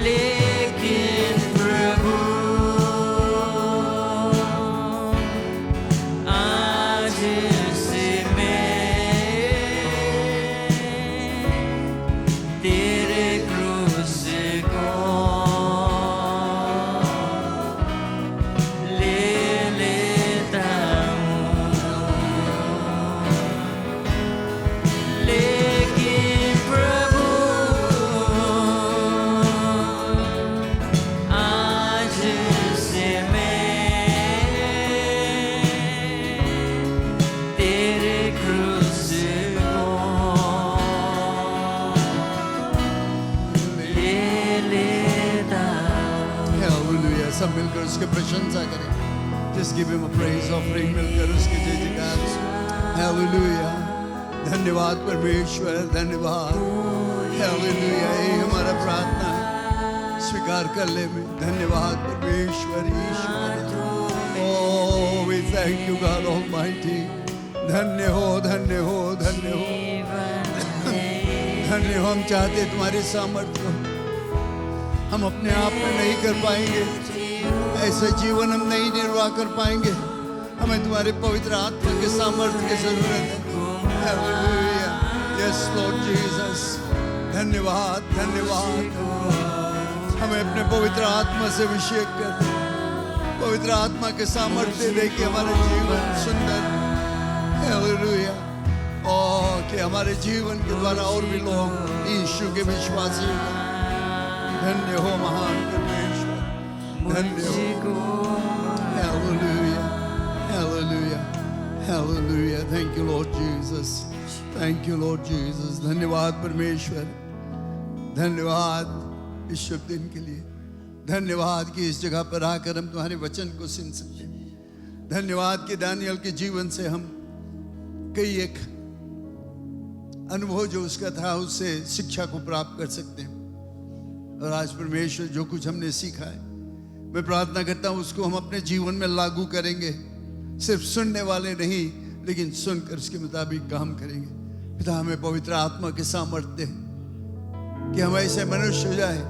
लेकिन प्रभु आज से मैं तेरे क्रूस को ले लेता हूँ, लेकिन प्रभु आज से मैं तेरे क्रूस को ले लेता हूँ। हालेलुया। सब मिलकर उसकी प्रशंसा करें। Just give him a praise offering, मिलकर उसके जय जयकार। हालेलुया, धन्यवाद परमेश्वर, धन्यवाद। हालेलुया, यही हमारा प्रार्थना है, स्वीकार कर ले में। धन्यवाद परमेश्वर, ईश्वर। Oh, we thank you God Almighty। धन्य हो, धन्य हो, धन्य हो, धन्य हो। हम चाहते तुम्हारी सामर्थ्य को, हम अपने आप में नहीं कर पाएंगे, ऐसे जीवन हम नहीं निर्वाह कर पाएंगे, हमें तुम्हारे पवित्र आत्मा के सामर्थ्य की जरूरत है। हालेलुया, यस लॉर्ड जीसस, धन्यवाद धन्यवाद। हमें अपने पवित्र आत्मा से अभिषेक कर, पवित्र आत्मा के सामर्थ्य देके हमारे जीवन सुंदर। हालेलुया, और कि हमारे जीवन के द्वारा और भी लोग यीशु के विश्वासी हो। धन्य हो महान परमेश्वर, धन्य हो। Hallelujah, hallelujah, hallelujah. Thank you Lord Jesus, thank you Lord Jesus. धन्यवाद परमेश्वर, धन्यवाद इस शुभ दिन के लिए, धन्यवाद कि इस जगह पर आकर हम तुम्हारे वचन को सुन सकते हैं। धन्यवाद कि दानियल के जीवन से हम कई एक अनुभव जो उसका था उससे शिक्षा को प्राप्त कर सकते हैं। और आज परमेश्वर जो कुछ हमने सीखा है, मैं प्रार्थना करता हूँ उसको हम अपने जीवन में लागू करेंगे। सिर्फ सुनने वाले नहीं, लेकिन सुनकर उसके मुताबिक काम करेंगे। पिता, हमें पवित्र आत्मा के सामर्थ्य दे कि हम ऐसे मनुष्य हो जाए,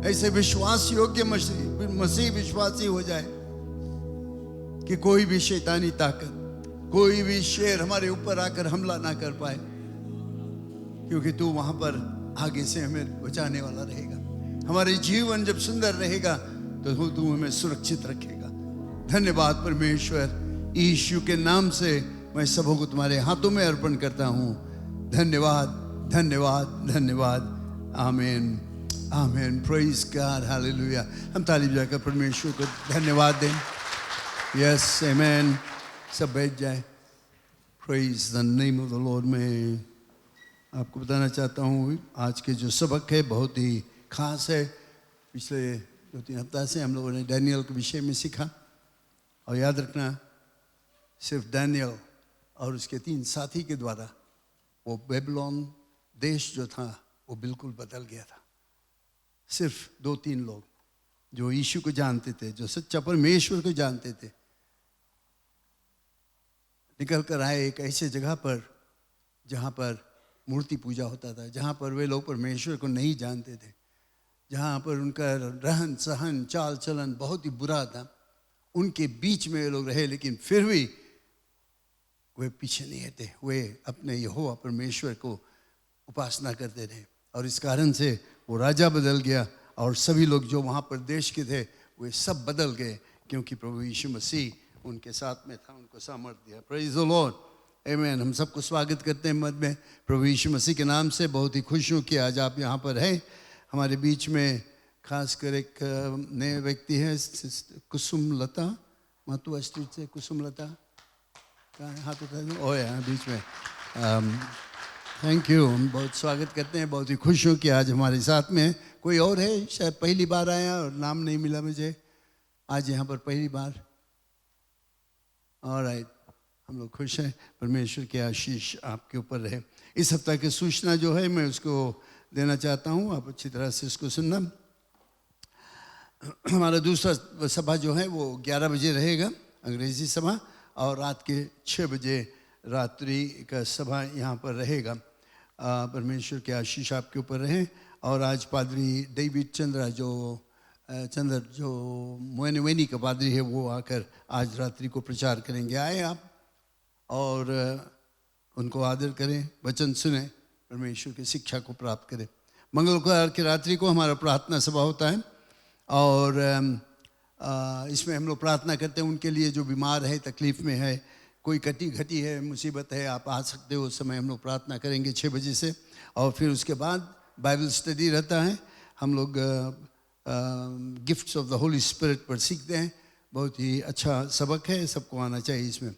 ऐसे विश्वास योग्य मसीह विश्वासी हो जाए कि कोई भी शैतानी ताकत, कोई भी शेर हमारे ऊपर आकर हमला ना कर पाए, क्योंकि तू वहां पर आगे से हमें बचाने वाला रहेगा। हमारे जीवन जब सुंदर रहेगा तो तू हमें सुरक्षित रखेगा। धन्यवाद परमेश्वर, यीशु के नाम से मैं सबों को तुम्हारे हाथों में अर्पण करता हूँ। धन्यवाद धन्यवाद धन्यवाद, आमीन आमेन, प्रेज गॉड, हालेलुया। हम ताली बजाकर परमेश्वर को धन्यवाद दें। यस, आमेन। सब बैठ जाए। Praise the name of the Lord. मैं आपको बताना चाहता हूँ आज के जो सबक है बहुत ही खास है। पिछले 2-3 हफ्ता से हम लोगों ने डैनियल के विषय में सीखा, और याद रखना सिर्फ डैनियल और उसके 3 साथी के द्वारा वो बेबीलोन देश जो था वो बिल्कुल बदल गया था। सिर्फ 2-3 लोग जो यीशु को जानते थे, जो सच्चा परमेश्वर को जानते थे, निकल कर आए एक ऐसे जगह पर जहाँ पर मूर्ति पूजा होता था, जहाँ पर वे लोग परमेश्वर को नहीं जानते थे, जहाँ पर उनका रहन सहन चाल चलन बहुत ही बुरा था। उनके बीच में वे लोग रहे, लेकिन फिर भी वे पीछे नहीं हटे। वे अपने यहोवा परमेश्वर को उपासना करते थे, और इस कारण से वो राजा बदल गया, और सभी लोग जो वहाँ पर देश के थे वे सब बदल गए, क्योंकि प्रभु यीशु मसीह उनके साथ में था, उनको सामर्थ दिया। प्रेज द लॉर्ड, आमेन। हम सबको स्वागत करते हैं मद में प्रभु यीशु मसीह के नाम से। बहुत ही खुश हूँ कि आज आप यहाँ पर हैं हमारे बीच में। खासकर एक नए व्यक्ति है, कुसुम लता, मातुआ स्ट्रीट से कुसुम लता, कहाँ है? हाथ उठा दो। ओह यहाँ बीच में। थैंक यू, हम बहुत स्वागत करते हैं। बहुत ही खुश हूँ कि आज हमारे साथ में है। कोई और है शायद पहली बार आया और नाम नहीं मिला मुझे, आज यहाँ पर पहली बार। ऑलराइट, हम लोग खुश हैं। परमेश्वर की आशीष आपके ऊपर रहे। इस हफ्ता की सूचना जो है मैं उसको देना चाहता हूँ, आप अच्छी तरह से इसको सुनना। हमारा दूसरा सभा जो है वो 11 बजे रहेगा, अंग्रेजी सभा, और रात के 6 बजे रात्रि का सभा यहाँ पर रहेगा। परमेश्वर की आशीष आपके ऊपर रहे। और आज पादरी डेविड चंद्र जो मोइनवेनी का पादरी है, वो आकर आज रात्रि को प्रचार करेंगे। आए आप और उनको आदर करें, वचन सुने, परमेश्वर की शिक्षा को प्राप्त करें। मंगलवार की रात्रि को हमारा प्रार्थना सभा होता है, और इसमें हम लोग प्रार्थना करते हैं उनके लिए जो बीमार है, तकलीफ़ में है, कोई कटी घटी है, मुसीबत है। आप आ सकते हो, उस समय हम लोग प्रार्थना करेंगे 6 बजे से। और फिर उसके बाद बाइबल स्टडी रहता है। हम लोग gifts of the Holi spirit पर सीखते हैं। बहुत ही अच्छा सबक है, सबको आना चाहिए इसमें।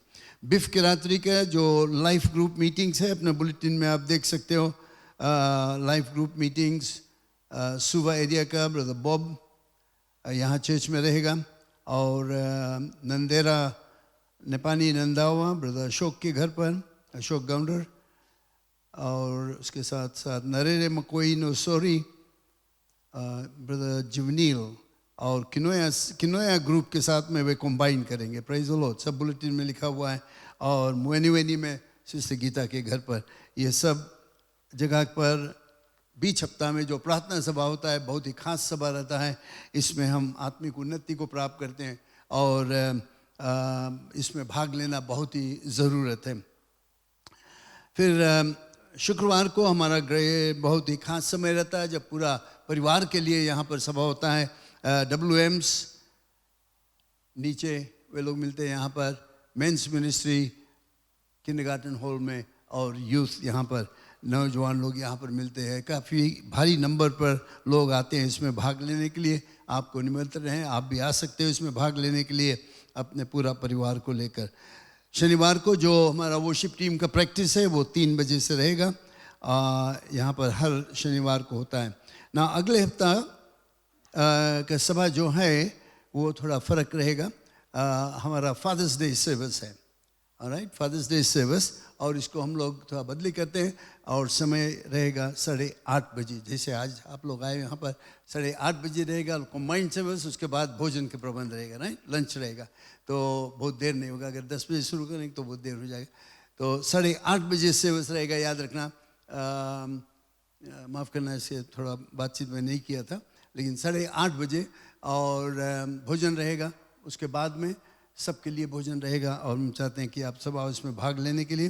बिफ की रात्रि का जो लाइफ ग्रुप मीटिंग्स है, अपने बुलेटिन में आप देख सकते हो। लाइफ ग्रुप मीटिंग्स सुबह एरिया का ब्रदर बॉब यहाँ चर्च में रहेगा, और नंदेरा नेपानी नंदावा ब्रदर अशोक के घर पर, अशोक गाउंडर, और उसके साथ साथ नरेरे मकोई नोसोरी ब्रदर जिवनील, और किनोया ग्रुप के साथ में वे कंबाइन करेंगे। प्रेज द लॉर्ड, सब बुलेटिन में लिखा हुआ है। और मोइनवेनी में सिस्टर गीता के घर पर, ये सब जगह पर बीच हफ्ता में जो प्रार्थना सभा होता है, बहुत ही खास सभा रहता है। इसमें हम आत्मिक उन्नति को प्राप्त करते हैं, और इसमें भाग लेना बहुत ही ज़रूरत है। फिर शुक्रवार को हमारा बहुत ही खास समय रहता है, जब पूरा परिवार के लिए यहाँ पर सभा होता है। WMs नीचे वे लोग मिलते हैं यहाँ पर, मेंस मिनिस्ट्री किंडरगार्टन हॉल में, और यूथ यहाँ पर, नौजवान लोग यहाँ पर मिलते हैं। काफ़ी भारी नंबर पर लोग आते हैं इसमें भाग लेने के लिए। आपको निमंत्रण है, आप भी आ सकते हो इसमें भाग लेने के लिए अपने पूरा परिवार को लेकर। शनिवार को जो हमारा वर्शिप टीम का प्रैक्टिस है वो 3 बजे से रहेगा। यहाँ पर हर शनिवार को होता है ना। अगले हफ्ता का सभा जो है वो थोड़ा फ़र्क रहेगा। हमारा फादर्स डे सर्विस है, ऑलराइट, फादर्स डे सर्विस, और इसको हम लोग थोड़ा बदली करते हैं, और समय रहेगा 8:30 बजे। जैसे आज आप लोग आए यहाँ पर 8:30 बजे रहेगा कंबाइंड सर्विस, उसके बाद भोजन के प्रबंध रहेगा, राइट, लंच रहेगा। तो बहुत देर नहीं होगा, अगर 10 बजे शुरू करेंगे तो बहुत देर हो जाएगा। तो 8:30 बजे सर्विस रहेगा, याद रखना। माफ़ करना, इससे थोड़ा बातचीत में नहीं किया था, लेकिन 8:30 बजे, और भोजन रहेगा। उसके बाद में सबके लिए भोजन रहेगा, और हम चाहते हैं कि आप सब आओ इसमें भाग लेने के लिए।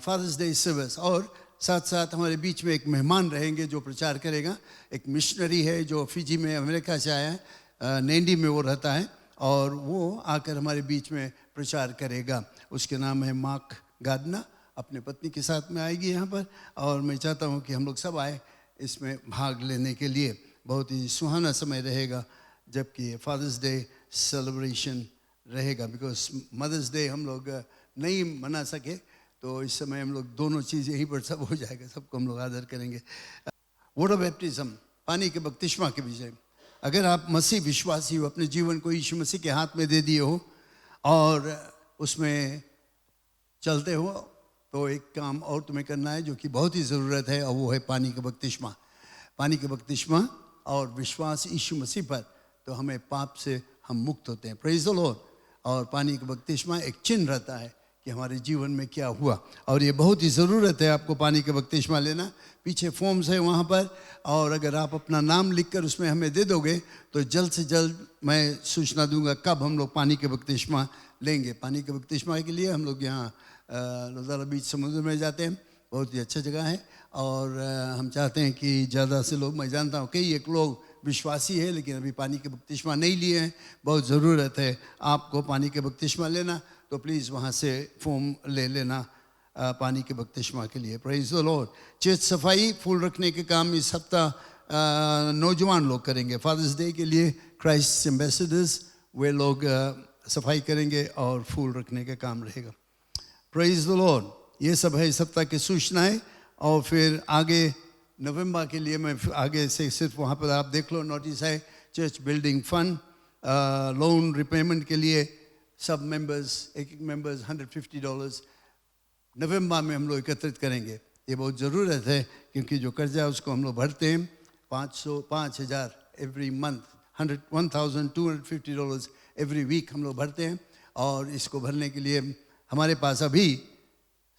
फादर्स डे सर्विस, और साथ साथ हमारे बीच में एक मेहमान रहेंगे जो प्रचार करेगा। एक मिशनरी है जो फिजी में, अमेरिका से आया है, नैंडी में वो रहता है, और वो आकर हमारे बीच में प्रचार करेगा। उसके नाम है मार्क गार्डनर, अपने पत्नी के साथ में आएगी यहाँ पर। और मैं चाहता हूँ कि हम लोग सब आए इसमें भाग लेने के लिए। बहुत ही सुहाना समय रहेगा जबकि फादर्स डे सेलिब्रेशन रहेगा, बिकॉज मदर्स डे हम लोग नहीं मना सके, तो इस समय हम लोग दोनों चीज़ यहीं पर सब हो जाएगा, सबको हम लोग आदर करेंगे। वाटर बैप्टिज्म, पानी के बपतिस्मा के विषय, अगर आप मसीह विश्वासी हो, अपने जीवन को यीशु मसीह के हाथ में दे दिए हो और उसमें चलते हो, तो एक काम और तुम्हें करना है जो कि बहुत ही ज़रूरत है, और वो है पानी का बपतिस्मा। पानी का बपतिस्मा और विश्वास यीशु मसीह पर, तो हमें पाप से हम मुक्त होते हैं। Praise the Lord. और पानी का बपतिस्मा एक चिन्ह रहता है कि हमारे जीवन में क्या हुआ, और ये बहुत ही ज़रूरत है आपको पानी का बपतिस्मा लेना। पीछे फॉर्म्स है वहाँ पर, और अगर आप अपना नाम लिखकर उसमें हमें दे दोगे तो जल्द से जल्द मैं सूचना दूंगा कब हम लोग पानी के बपतिस्मा लेंगे। पानी के बपतिस्मा के लिए हम लोग यहाँ नज़ारा बीच समुद्र में जाते हैं, बहुत ही अच्छा जगह है, और हम चाहते हैं कि ज़्यादा से लोग, मैं जानता हूँ कई एक लोग विश्वासी है लेकिन अभी पानी के बपतिस्मा नहीं लिए हैं, बहुत ज़रूरत है आपको पानी के बपतिस्मा लेना, तो प्लीज़ वहाँ से फॉर्म ले लेना पानी के बपतिस्मा के लिए। Praise the Lord. चर्च सफाई, फूल रखने के काम इस हफ्ता नौजवान लोग करेंगे। फादर्स डे के लिए क्राइस्ट एम्बेसडर्स वे लोग सफाई करेंगे और फूल रखने का काम रहेगा। Praise the Lord. ये सब है इस हफ्ता की सूचनाएँ, और फिर आगे नवंबर के लिए मैं आगे से सिर्फ वहाँ पर आप देख लो, नोटिस है church building fund, loan repayment के लिए सब मेंबर्स, एक मेंबर्स $150 नवंबर में हम लोग एकत्रित करेंगे। ये बहुत ज़रूरत है क्योंकि जो कर्जा है उसको हम लोग भरते हैं 5,000 एवरी मंथ, $1,250 एवरी वीक हम लोग भरते हैं, और इसको भरने के लिए हमारे पास अभी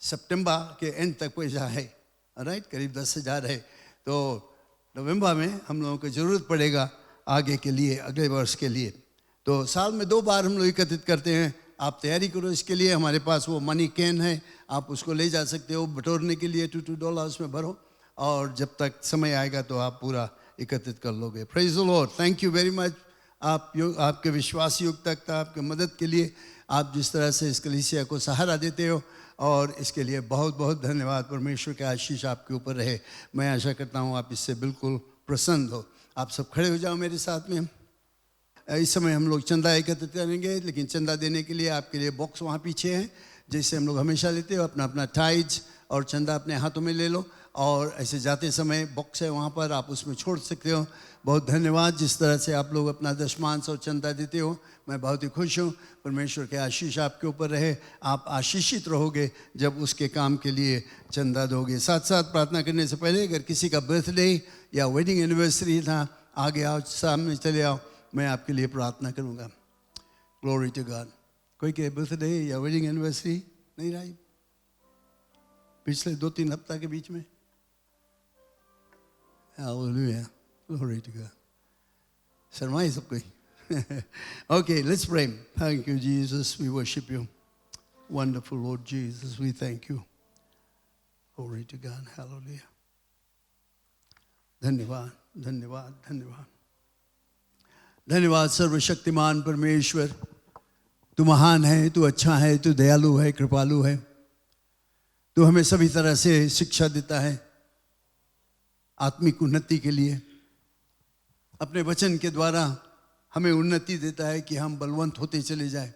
सितंबर के एंड तक पैसा है, राइट, करीब 10,000 है। तो नवंबर में हम लोगों को ज़रूरत पड़ेगा आगे के लिए, अगले वर्ष के लिए। तो साल में 2 बार हम लोग एकत्रित करते हैं। आप तैयारी करो इसके लिए, हमारे पास वो मनी कैन है, आप उसको ले जा सकते हो बटोरने के लिए, $2 उसमें भरो, और जब तक समय आएगा तो आप पूरा एकत्रित कर लोगे। Praise the Lord. Thank you very much आपके विश्वास योग्यता, आपके मदद के लिए, आप जिस तरह से इस कलीसिया को सहारा देते हो, और इसके लिए बहुत बहुत धन्यवाद। परमेश्वर के आशीष आपके ऊपर रहे। मैं आशा करता हूँ आप इससे बिल्कुल प्रसन्न हो। आप सब खड़े हो जाओ मेरे साथ में। इस समय हम लोग चंदा एकत्रित करेंगे, लेकिन चंदा देने के लिए आपके लिए बॉक्स वहाँ पीछे है, जैसे हम लोग हमेशा लेते हो। अपना अपना टाइज और चंदा अपने हाथों में ले लो, और ऐसे जाते समय बॉक्स है वहाँ पर, आप उसमें छोड़ सकते हो। बहुत धन्यवाद जिस तरह से आप लोग अपना दशमांश और चंदा देते हो, मैं बहुत ही खुश हूँ। परमेश्वर के आशीष आपके ऊपर रहे। आप आशीषित रहोगे जब उसके काम के लिए चंदा दोगे। साथ साथ प्रार्थना करने से पहले अगर किसी का बर्थडे या वेडिंग एनिवर्सरी था, आगे आओ, सामने चले आओ, मैं आपके लिए प्रार्थना करूँगा। Glory to God. कोई के बर्थडे या वेडिंग एनिवर्सरी नहीं रही पिछले 2-3 हफ्ता के बीच में? Hallelujah, glory to God. शर्माई सब कोई? Okay, let's pray. Thank you, Jesus. We worship you. Wonderful Lord Jesus, we thank you. Glory to God. Hallelujah. धन्यवाद, धन्यवाद, धन्यवाद, धन्यवाद सर्वशक्तिमान परमेश्वर। तू महान है, तू अच्छा है, तू दयालु है, कृपालु है। तू हमें सभी तरह से शिक्षा देता है आत्मिक उन्नति के लिए। अपने वचन के द्वारा हमें उन्नति देता है कि हम बलवंत होते चले जाएं,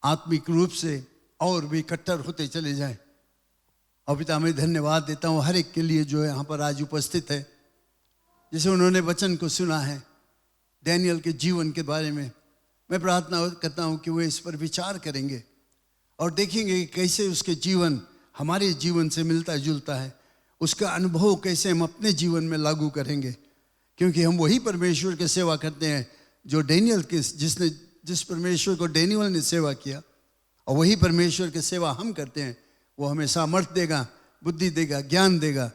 आत्मिक रूप से और भी कट्टर होते चले जाएं। और पिता मैं धन्यवाद देता हूँ हर एक के लिए जो यहाँ पर आज उपस्थित है, जिसे उन्होंने वचन को सुना है डैनियल के जीवन के बारे में। मैं प्रार्थना करता हूँ कि वो इस पर विचार करेंगे और देखेंगे कि कैसे उसके जीवन हमारे जीवन से मिलता जुलता है, उसका अनुभव कैसे हम अपने जीवन में लागू करेंगे। क्योंकि हम वही परमेश्वर की सेवा करते हैं जो डैनियल के, जिस परमेश्वर को डैनियल ने सेवा किया, और वही परमेश्वर की सेवा हम करते हैं। वो हमें सामर्थ्य देगा, बुद्धि देगा, ज्ञान देगा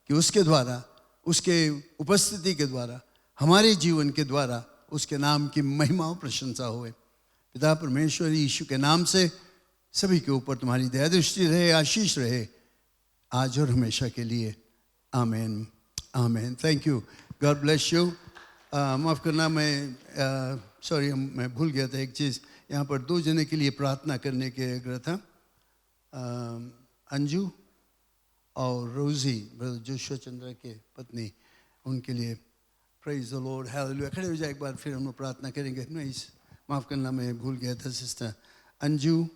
कि उसके द्वारा, उसके उपस्थिति के द्वारा, हमारे जीवन के द्वारा उसके नाम की महिमा और प्रशंसा होए। पिता परमेश्वर यीशु के नाम से सभी के ऊपर तुम्हारी दया दृष्टि रहे, आशीष रहे, आज और हमेशा के लिए। आमीन, आमीन। Thank you, God bless you. माफ़ करना, मैं सॉरी, मैं भूल गया था एक चीज़। यहाँ पर 2 जने के लिए प्रार्थना करने के आग्रह था। अंजू और रोजी ब्रदर जोशुआ चंद्रा के पत्नी, उनके लिए प्रेज द लॉर्ड, हालेलुया। खड़े हो जाए, एक बार फिर हम लोग प्रार्थना करेंगे। नहीं, माफ़ करना, मैं भूल गया था। सिस्टर अंजू,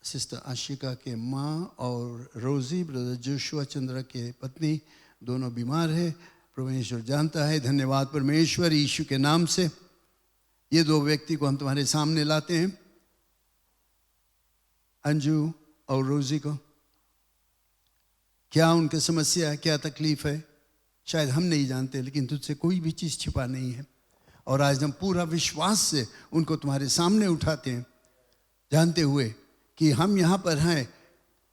सिस्टर आशिका के माँ, और रोजी ब्रदर जोशुआ चंद्रा के पत्नी, दोनों बीमार है। परमेश्वर जानता है। धन्यवाद परमेश्वर, यीशु के नाम से ये दो व्यक्ति को हम तुम्हारे सामने लाते हैं, अंजू और रोजी को। क्या उनकी समस्या है, क्या तकलीफ है, शायद हम नहीं जानते, लेकिन तुझसे कोई भी चीज़ छिपा नहीं है। और आज हम पूरा विश्वास से उनको तुम्हारे सामने उठाते हैं, जानते हुए कि हम यहाँ पर हैं,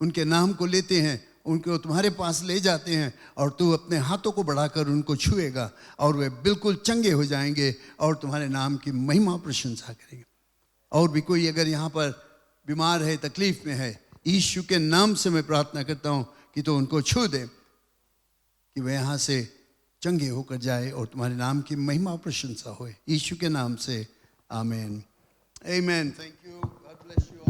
उनके नाम को लेते हैं, उनको तुम्हारे पास ले जाते हैं, और तू अपने हाथों को बढ़ाकर उनको छुएगा और वे बिल्कुल चंगे हो जाएंगे और तुम्हारे नाम की महिमा प्रशंसा करेंगे। और भी कोई अगर यहाँ पर बीमार है, तकलीफ में है, यीशु के नाम से मैं प्रार्थना करता हूँ कि तो उनको छू दे, कि वह यहाँ से चंगे होकर जाए और तुम्हारे नाम की महिमा प्रशंसा होए, यीशु के नाम से, आमीन, आमीन। Thank you, God bless you.